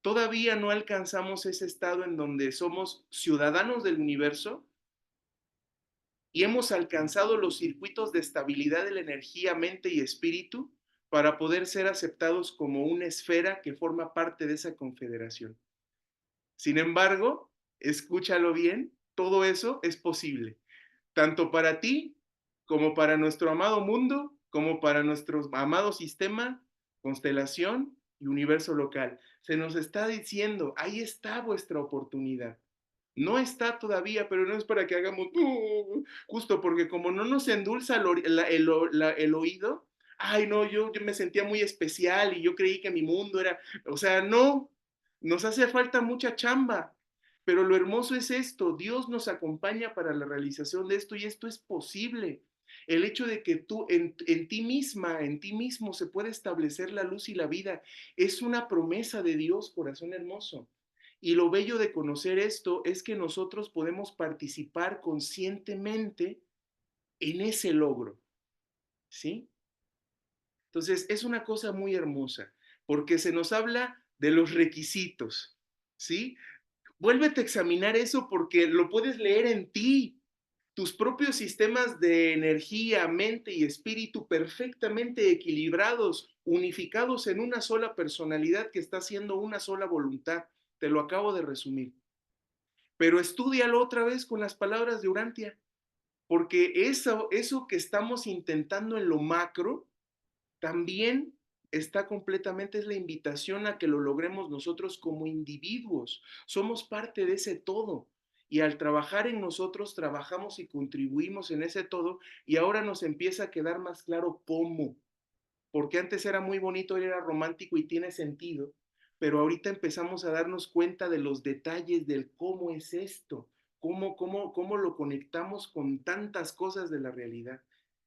Speaker 1: Todavía no alcanzamos ese estado en donde somos ciudadanos del universo y hemos alcanzado los circuitos de estabilidad de la energía, mente y espíritu para poder ser aceptados como una esfera que forma parte de esa confederación. Sin embargo, escúchalo bien, todo eso es posible, tanto para ti como para nuestro amado mundo, como para nuestro amado sistema, constelación y universo local. Se nos está diciendo, ahí está vuestra oportunidad. No está todavía, pero no es para que hagamos justo porque como no nos endulza el oído, ay no, yo me sentía muy especial y yo creí que mi mundo era, o sea, no, nos hace falta mucha chamba, pero lo hermoso es esto, Dios nos acompaña para la realización de esto y esto es posible. El hecho de que tú en ti misma, en ti mismo se puede establecer la luz y la vida, es una promesa de Dios, corazón hermoso. Y lo bello de conocer esto es que nosotros podemos participar conscientemente en ese logro, ¿sí? Entonces, es una cosa muy hermosa, porque se nos habla de los requisitos, ¿sí? Vuélvete a examinar eso porque lo puedes leer en ti, tus propios sistemas de energía, mente y espíritu perfectamente equilibrados, unificados en una sola personalidad que está haciendo una sola voluntad. Te lo acabo de resumir. Pero estúdialo otra vez con las palabras de Urantia, porque eso que estamos intentando en lo macro, también está completamente, es la invitación a que lo logremos nosotros como individuos. Somos parte de ese todo. Y al trabajar en nosotros, trabajamos y contribuimos en ese todo, y ahora nos empieza a quedar más claro cómo, porque antes era muy bonito, era romántico y tiene sentido, pero ahorita empezamos a darnos cuenta de los detalles del cómo es esto, cómo lo conectamos con tantas cosas de la realidad.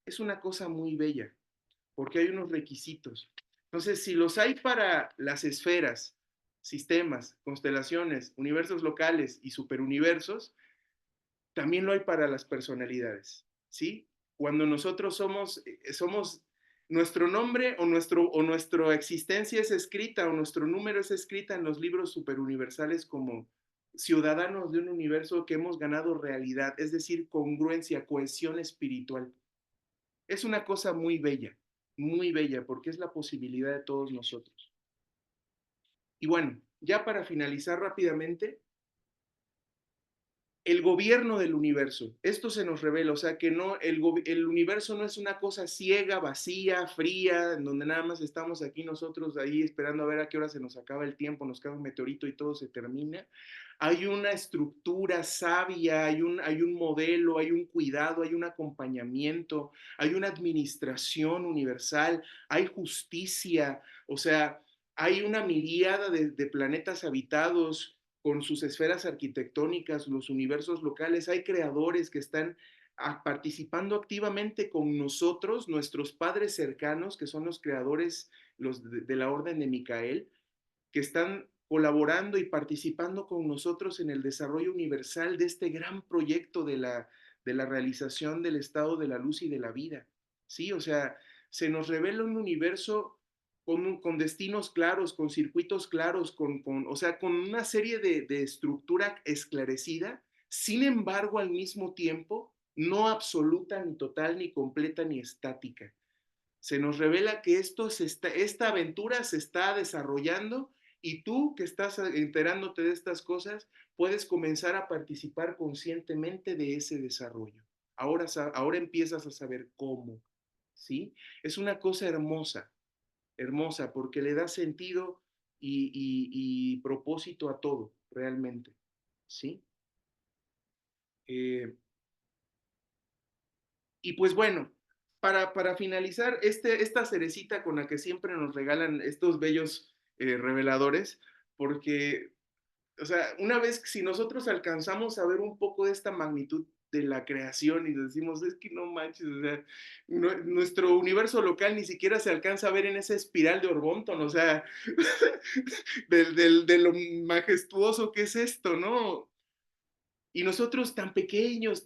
Speaker 1: Es una cosa muy bella, porque hay unos requisitos. Entonces, si los hay para las esferas, sistemas, constelaciones, universos locales y superuniversos, también lo hay para las personalidades, ¿sí? Cuando nosotros somos nuestro nombre o nuestra existencia es escrita o nuestro número es escrita en los libros superuniversales como ciudadanos de un universo que hemos ganado realidad, es decir, congruencia, cohesión espiritual. Es una cosa muy bella, porque es la posibilidad de todos nosotros. Y bueno, ya para finalizar rápidamente, el gobierno del universo. Esto se nos revela, o sea que no, el universo no es una cosa ciega, vacía, fría, en donde nada más estamos aquí nosotros ahí esperando a ver a qué hora se nos acaba el tiempo, nos cae un meteorito y todo se termina. Hay una estructura sabia, hay un modelo, hay un cuidado, hay un acompañamiento, hay una administración universal, hay justicia, o sea, hay una miríada de planetas habitados con sus esferas arquitectónicas, los universos locales, hay creadores que están participando activamente con nosotros, nuestros padres cercanos, que son los creadores de la Orden de Micael, que están colaborando y participando con nosotros en el desarrollo universal de este gran proyecto de la realización del estado de la luz y de la vida. ¿Sí? O sea, se nos revela un universo con destinos claros, con circuitos claros, o sea, con una serie de estructura esclarecida, sin embargo, al mismo tiempo, no absoluta, ni total, ni completa, ni estática. Se nos revela que esta aventura se está desarrollando y tú que estás enterándote de estas cosas, puedes comenzar a participar conscientemente de ese desarrollo. Ahora empiezas a saber cómo, ¿sí? Es una cosa hermosa, hermosa, porque le da sentido y propósito a todo, realmente, ¿sí? Eh, Y pues bueno, para finalizar, esta cerecita con la que siempre nos regalan estos bellos reveladores, porque, o sea, una vez si nosotros alcanzamos a ver un poco de esta magnitud de la creación y decimos, es que no manches, o sea, nuestro universo local ni siquiera se alcanza a ver en esa espiral de Orbonton, o sea, de lo majestuoso que es esto, ¿no? Y nosotros tan pequeños,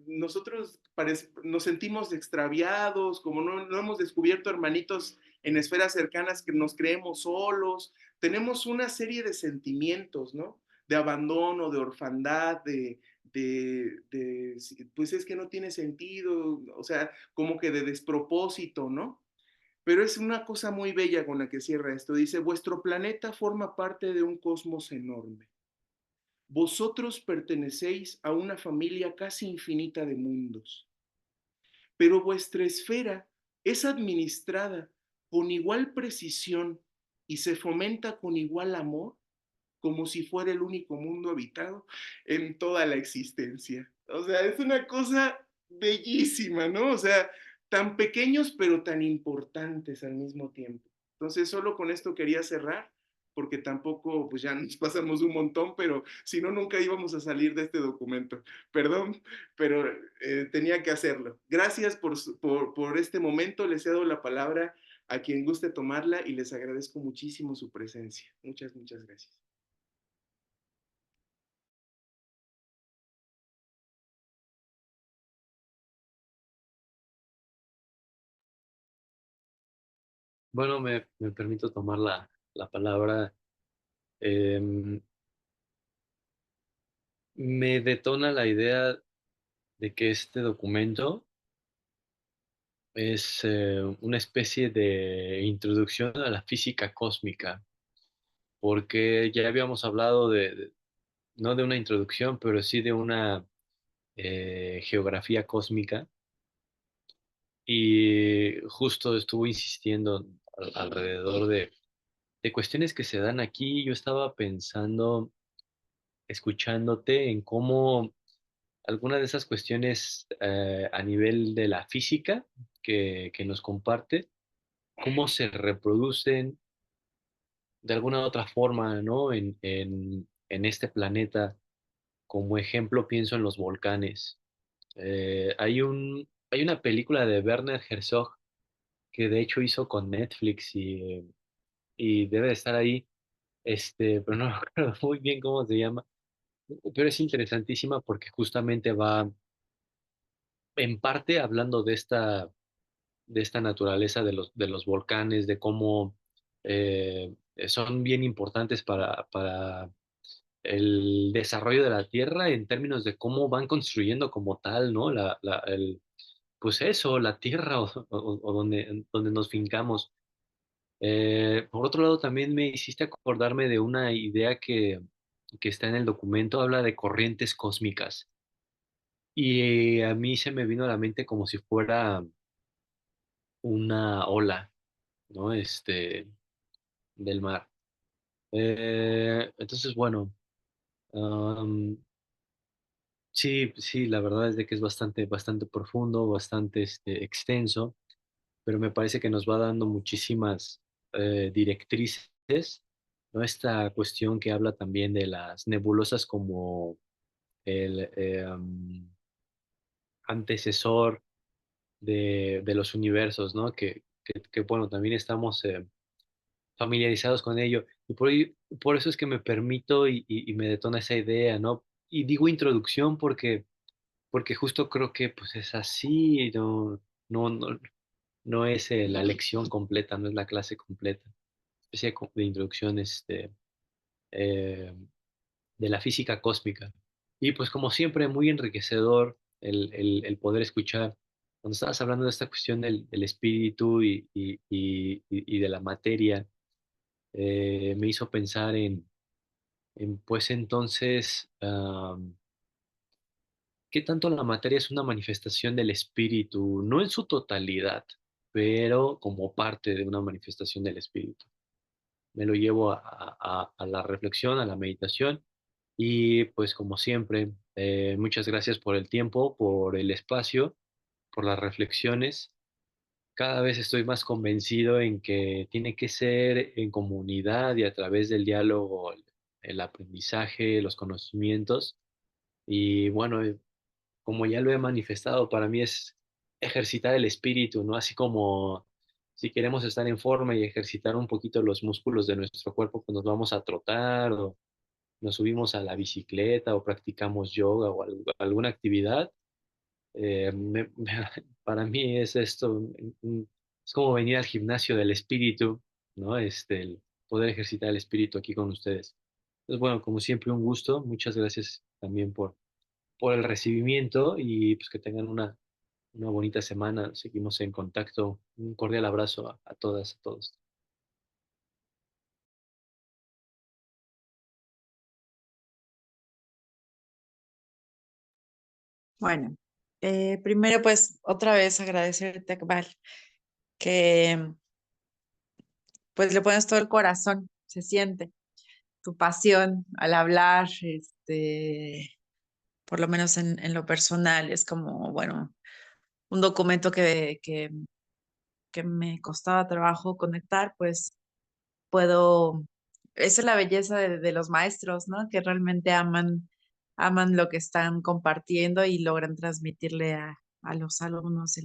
Speaker 1: nosotros nos sentimos extraviados, como no hemos descubierto hermanitos en esferas cercanas que nos creemos solos. Tenemos una serie de sentimientos, ¿no? De abandono, de orfandad, pues es que no tiene sentido, o sea, como que de despropósito, ¿no? Pero es una cosa muy bella con la que cierra esto. Dice, vuestro planeta forma parte de un cosmos enorme. Vosotros pertenecéis a una familia casi infinita de mundos, pero vuestra esfera es administrada con igual precisión y se fomenta con igual amor como si fuera el único mundo habitado en toda la existencia. O sea, es una cosa bellísima, ¿no? O sea, tan pequeños pero tan importantes al mismo tiempo. Entonces, solo con esto quería cerrar, porque tampoco, pues ya nos pasamos un montón, pero si no, nunca íbamos a salir de este documento. Perdón, pero tenía que hacerlo. Gracias por este momento. Les cedo la palabra a quien guste tomarla y les agradezco muchísimo su presencia. Muchas, muchas gracias.
Speaker 5: Bueno, me permito tomar la palabra. Em, Me detona la idea de que este documento es una especie de introducción a la física cósmica, porque ya habíamos hablado no de una introducción, pero sí de una geografía cósmica, y justo estuvo insistiendo alrededor de cuestiones que se dan aquí. Yo estaba pensando, escuchándote, en cómo algunas de esas cuestiones a nivel de la física que nos comparte, cómo se reproducen de alguna u otra forma, ¿no? En este planeta. Como ejemplo, pienso en los volcanes. Hay una película de Werner Herzog que de hecho hizo con Netflix y debe de estar ahí, pero no recuerdo muy bien cómo se llama, pero es interesantísima porque justamente va en parte hablando de esta naturaleza de los volcanes, de cómo son bien importantes para el desarrollo de la Tierra en términos de cómo van construyendo como tal, ¿no? Pues eso, la Tierra o donde nos fincamos. Por otro lado, también me hiciste acordarme de una idea que está en el documento, habla de corrientes cósmicas. Y a mí se me vino a la mente como si fuera una ola, ¿no? Del mar. Entonces, bueno, am, sí, sí, la verdad es de que es bastante profundo, bastante extenso, pero me parece que nos va dando muchísimas directrices ¿no? Esta cuestión que habla también de las nebulosas como el antecesor de los universos, ¿no? Bueno, también estamos familiarizados con ello. Por eso es que me permito y me detona esa idea, ¿no? Y digo introducción porque justo creo que pues es así, no, no, no es la lección completa, no es la clase completa. Especie de introducción eh, de la física cósmica. Y pues como siempre, muy enriquecedor el poder escuchar. Cuando estabas hablando de esta cuestión del espíritu y de la materia, me hizo pensar pues entonces, ¿qué tanto la materia es una manifestación del espíritu? No en su totalidad, pero como parte de una manifestación del espíritu. Me lo llevo a la reflexión, a la meditación y pues como siempre, muchas gracias por el tiempo, por el espacio, por las reflexiones. Cada vez estoy más convencido en que tiene que ser en comunidad y a través del diálogo, el aprendizaje, los conocimientos. Y bueno, como ya lo he manifestado, para mí es ejercitar el espíritu, ¿no? Así como si queremos estar en forma y ejercitar un poquito los músculos de nuestro cuerpo, pues nos vamos a trotar o nos subimos a la bicicleta o practicamos yoga o alguna actividad. Para mí es esto, es como venir al gimnasio del espíritu, ¿no? El poder ejercitar el espíritu aquí con ustedes. Entonces, bueno, como siempre, un gusto. Muchas gracias también por el recibimiento y pues que tengan una bonita semana. Seguimos en contacto. Un cordial abrazo a todas, a todos.
Speaker 3: Bueno, primero pues otra vez agradecerte, Akbar, que pues le pones todo el corazón, se siente tu pasión al hablar, por lo menos en lo personal, es como, bueno, un documento que me costaba trabajo conectar, pues puedo, esa es la belleza de los maestros, ¿no? Que realmente aman lo que están compartiendo y logran transmitirle a los alumnos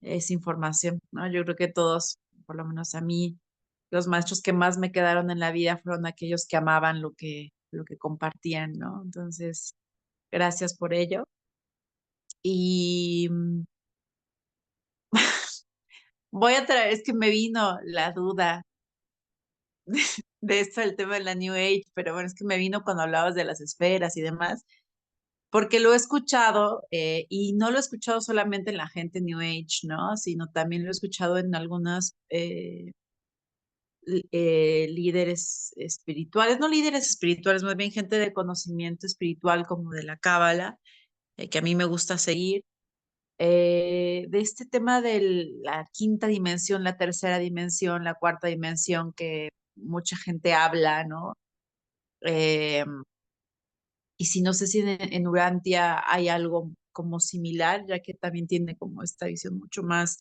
Speaker 3: esa información, ¿no? Yo creo que todos, por lo menos a mí, los maestros que más me quedaron en la vida fueron aquellos que amaban lo que compartían, ¿no? Entonces, gracias por ello. Y voy a traer, es que me vino la duda de esto del tema de la New Age, pero bueno, es que me vino cuando hablabas de las esferas y demás, porque lo he escuchado y no lo he escuchado solamente en la gente New Age, ¿no? Sino también lo he escuchado en algunas líderes espirituales, no líderes espirituales, más bien gente de conocimiento espiritual como de la Cábala, que a mí me gusta seguir, de este tema de la quinta dimensión, la tercera dimensión, la cuarta dimensión que mucha gente habla, ¿no? Eh, y si no sé si en Urantia hay algo como similar, ya que también tiene como esta visión mucho más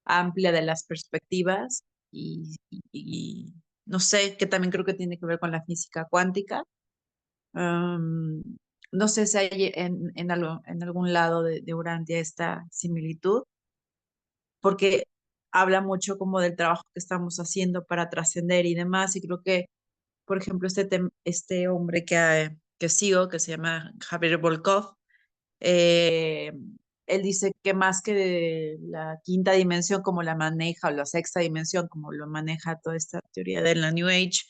Speaker 3: amplia de las perspectivas y no sé, que también creo que tiene que ver con la física cuántica. Um, no sé si hay en algún lado de Urantia esta similitud, porque habla mucho como del trabajo que estamos haciendo para trascender y demás, y creo que, por ejemplo, este hombre que sigo, que se llama Javier Volkov, eh, él dice que más que de la quinta dimensión como la maneja, o la sexta dimensión como lo maneja toda esta teoría de la New Age,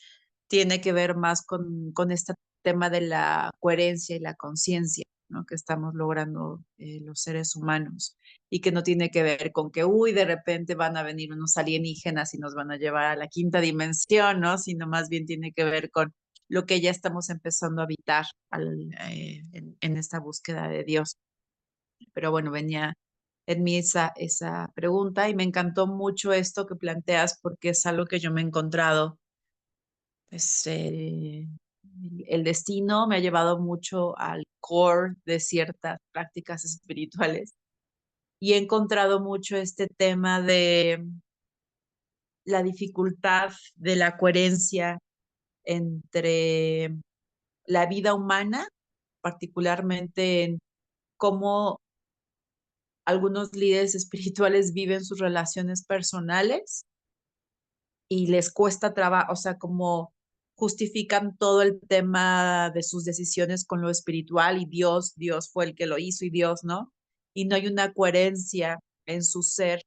Speaker 3: tiene que ver más con este tema de la coherencia y la conciencia, ¿no? Que estamos logrando los seres humanos y que no tiene que ver con que, uy, de repente van a venir unos alienígenas y nos van a llevar a la quinta dimensión, ¿no? Sino más bien tiene que ver con lo que ya estamos empezando a habitar en esta búsqueda de Dios. Pero bueno, venía en mí esa pregunta y me encantó mucho esto que planteas porque es algo que yo me he encontrado. Pues, el destino me ha llevado mucho al core de ciertas prácticas espirituales y he encontrado mucho este tema de la dificultad de la coherencia entre la vida humana, particularmente en cómo algunos líderes espirituales viven sus relaciones personales y les cuesta trabajo, o sea, como justifican todo el tema de sus decisiones con lo espiritual y Dios fue el que lo hizo y Dios, ¿no? Y no hay una coherencia en su ser,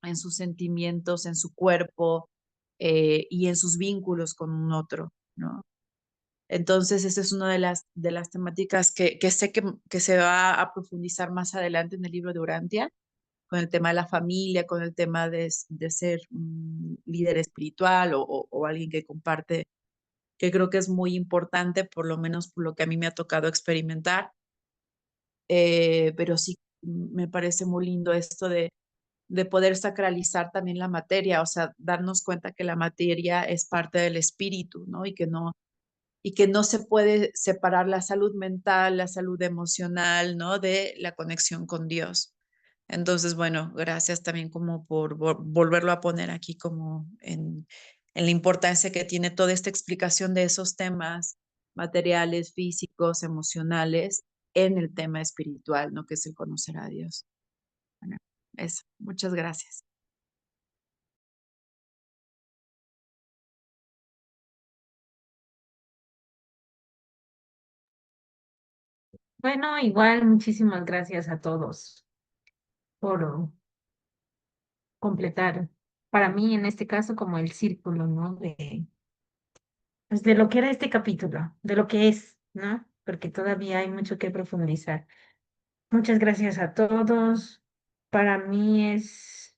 Speaker 3: en sus sentimientos, en su cuerpo y en sus vínculos con un otro, ¿no? Entonces, esa es una de las temáticas que sé que se va a profundizar más adelante en el libro de Urantia, con el tema de la familia, con el tema de ser un líder espiritual o alguien que comparte, que creo que es muy importante, por lo menos por lo que a mí me ha tocado experimentar. Pero sí, me parece muy lindo esto de poder sacralizar también la materia, o sea, darnos cuenta que la materia es parte del espíritu, ¿no? Y que no se puede separar la salud mental, la salud emocional, ¿no? De la conexión con Dios. Entonces, bueno, gracias también como por volverlo a poner aquí como en la importancia que tiene toda esta explicación de esos temas materiales, físicos, emocionales, en el tema espiritual, ¿no? Que es el conocer a Dios. Bueno, eso. Muchas gracias.
Speaker 2: Bueno, igual muchísimas gracias a todos por completar, para mí en este caso como el círculo, ¿no? Pues de lo que era este capítulo, de lo que es, ¿no? Porque todavía hay mucho que profundizar. Muchas gracias a todos. Para mí es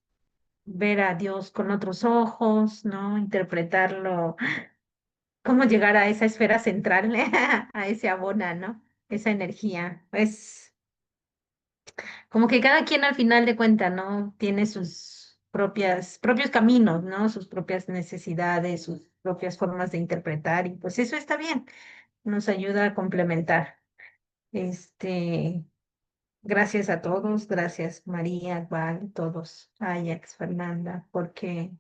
Speaker 2: ver a Dios con otros ojos, ¿no? Interpretarlo, cómo llegar a esa esfera central, a ese abona, ¿no? Esa energía. Es como que cada quien al final de cuentas, ¿no? Tiene sus propios caminos, ¿no? Sus propias necesidades, sus propias formas de interpretar, y pues eso está bien, nos ayuda a complementar. Este, gracias a todos, gracias María, Val, todos, Ajax, Fernanda, porque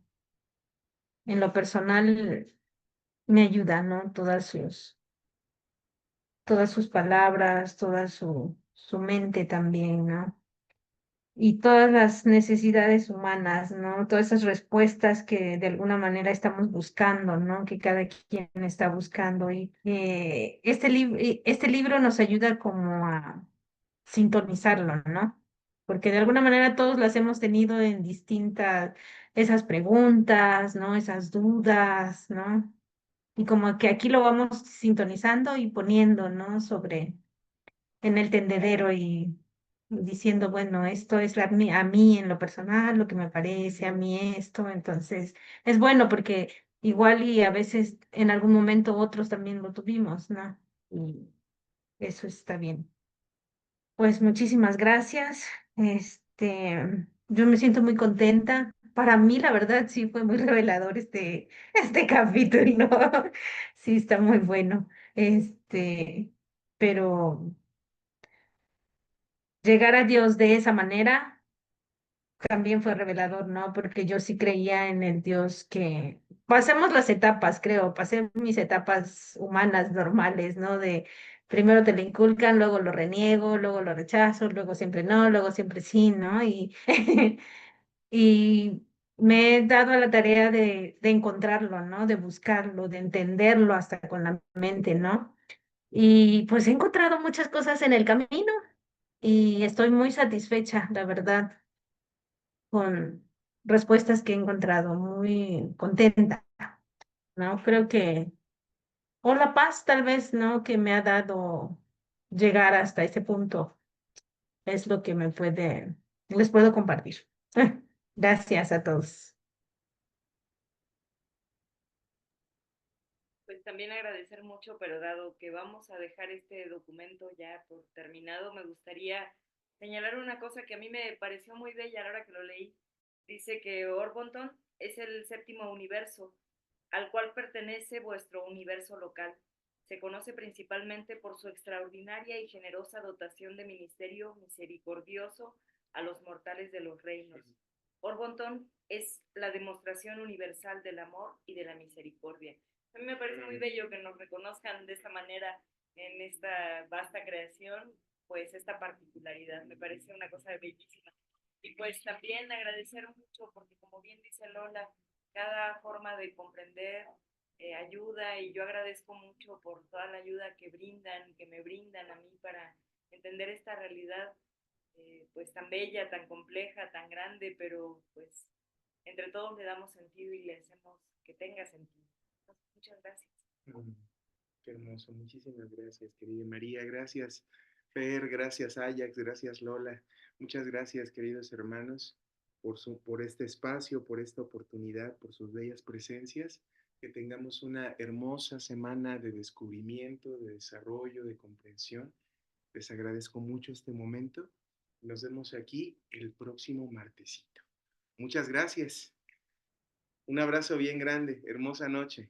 Speaker 2: en lo personal me ayuda, ¿no? Todas sus palabras, toda su mente también, ¿no? Y todas las necesidades humanas, ¿no? Todas esas respuestas que de alguna manera estamos buscando, ¿no? Que cada quien está buscando y que este libro nos ayuda como a sintonizarlo, ¿no? Porque de alguna manera todos las hemos tenido en distintas, esas preguntas, ¿no? Esas dudas, ¿no? Y como que aquí lo vamos sintonizando y poniendo, ¿no? Sobre en el tendedero y diciendo, bueno, esto es a mí en lo personal, lo que me parece, a mí esto, entonces es bueno porque igual y a veces en algún momento otros también lo tuvimos, ¿no? Y eso está bien. Pues muchísimas gracias. Yo me siento muy contenta. Para mí, la verdad, sí fue muy revelador este capítulo. Sí, está muy bueno. Pero llegar a Dios de esa manera también fue revelador, ¿no? Porque yo sí creía en el Dios que pasemos las etapas, creo, pasé mis etapas humanas normales, ¿no? De primero te lo inculcan, luego lo reniego, luego lo rechazo, luego siempre no, luego siempre sí, ¿no? Y, y me he dado a la tarea de encontrarlo, ¿no? De buscarlo, de entenderlo hasta con la mente, ¿no? Y pues he encontrado muchas cosas en el camino y estoy muy satisfecha, la verdad, con respuestas que he encontrado, muy contenta, ¿no? Creo que, o la paz tal vez, ¿no? Que me ha dado llegar hasta ese punto es lo que les puedo compartir. Gracias a todos.
Speaker 4: Pues también agradecer mucho, pero dado que vamos a dejar este documento ya por terminado, me gustaría señalar una cosa que a mí me pareció muy bella a la hora que lo leí. Dice que Orbonton es el séptimo universo, al cual pertenece vuestro universo local. Se conoce principalmente por su extraordinaria y generosa dotación de ministerio misericordioso a los mortales de los reinos. Orbonton es la demostración universal del amor y de la misericordia. A mí me parece muy bello que nos reconozcan de esta manera en esta vasta creación, pues esta particularidad, me parece una cosa bellísima. Y pues también agradecer mucho, porque como bien dice Lola, cada forma de comprender ayuda, y yo agradezco mucho por toda la ayuda que brindan, que me brindan a mí para entender esta realidad pues tan bella, tan compleja, tan grande, pero pues entre todos le damos sentido y le hacemos que tenga sentido. Entonces, muchas gracias.
Speaker 1: Mm, qué hermoso, muchísimas gracias, querida María, gracias, Fer, gracias, Ajax, gracias, Lola, muchas gracias, queridos hermanos, por este espacio, por esta oportunidad, por sus bellas presencias, que tengamos una hermosa semana de descubrimiento, de desarrollo, de comprensión. Les agradezco mucho este momento. Nos vemos aquí el próximo martesito. Muchas gracias. Un abrazo bien grande. Hermosa noche.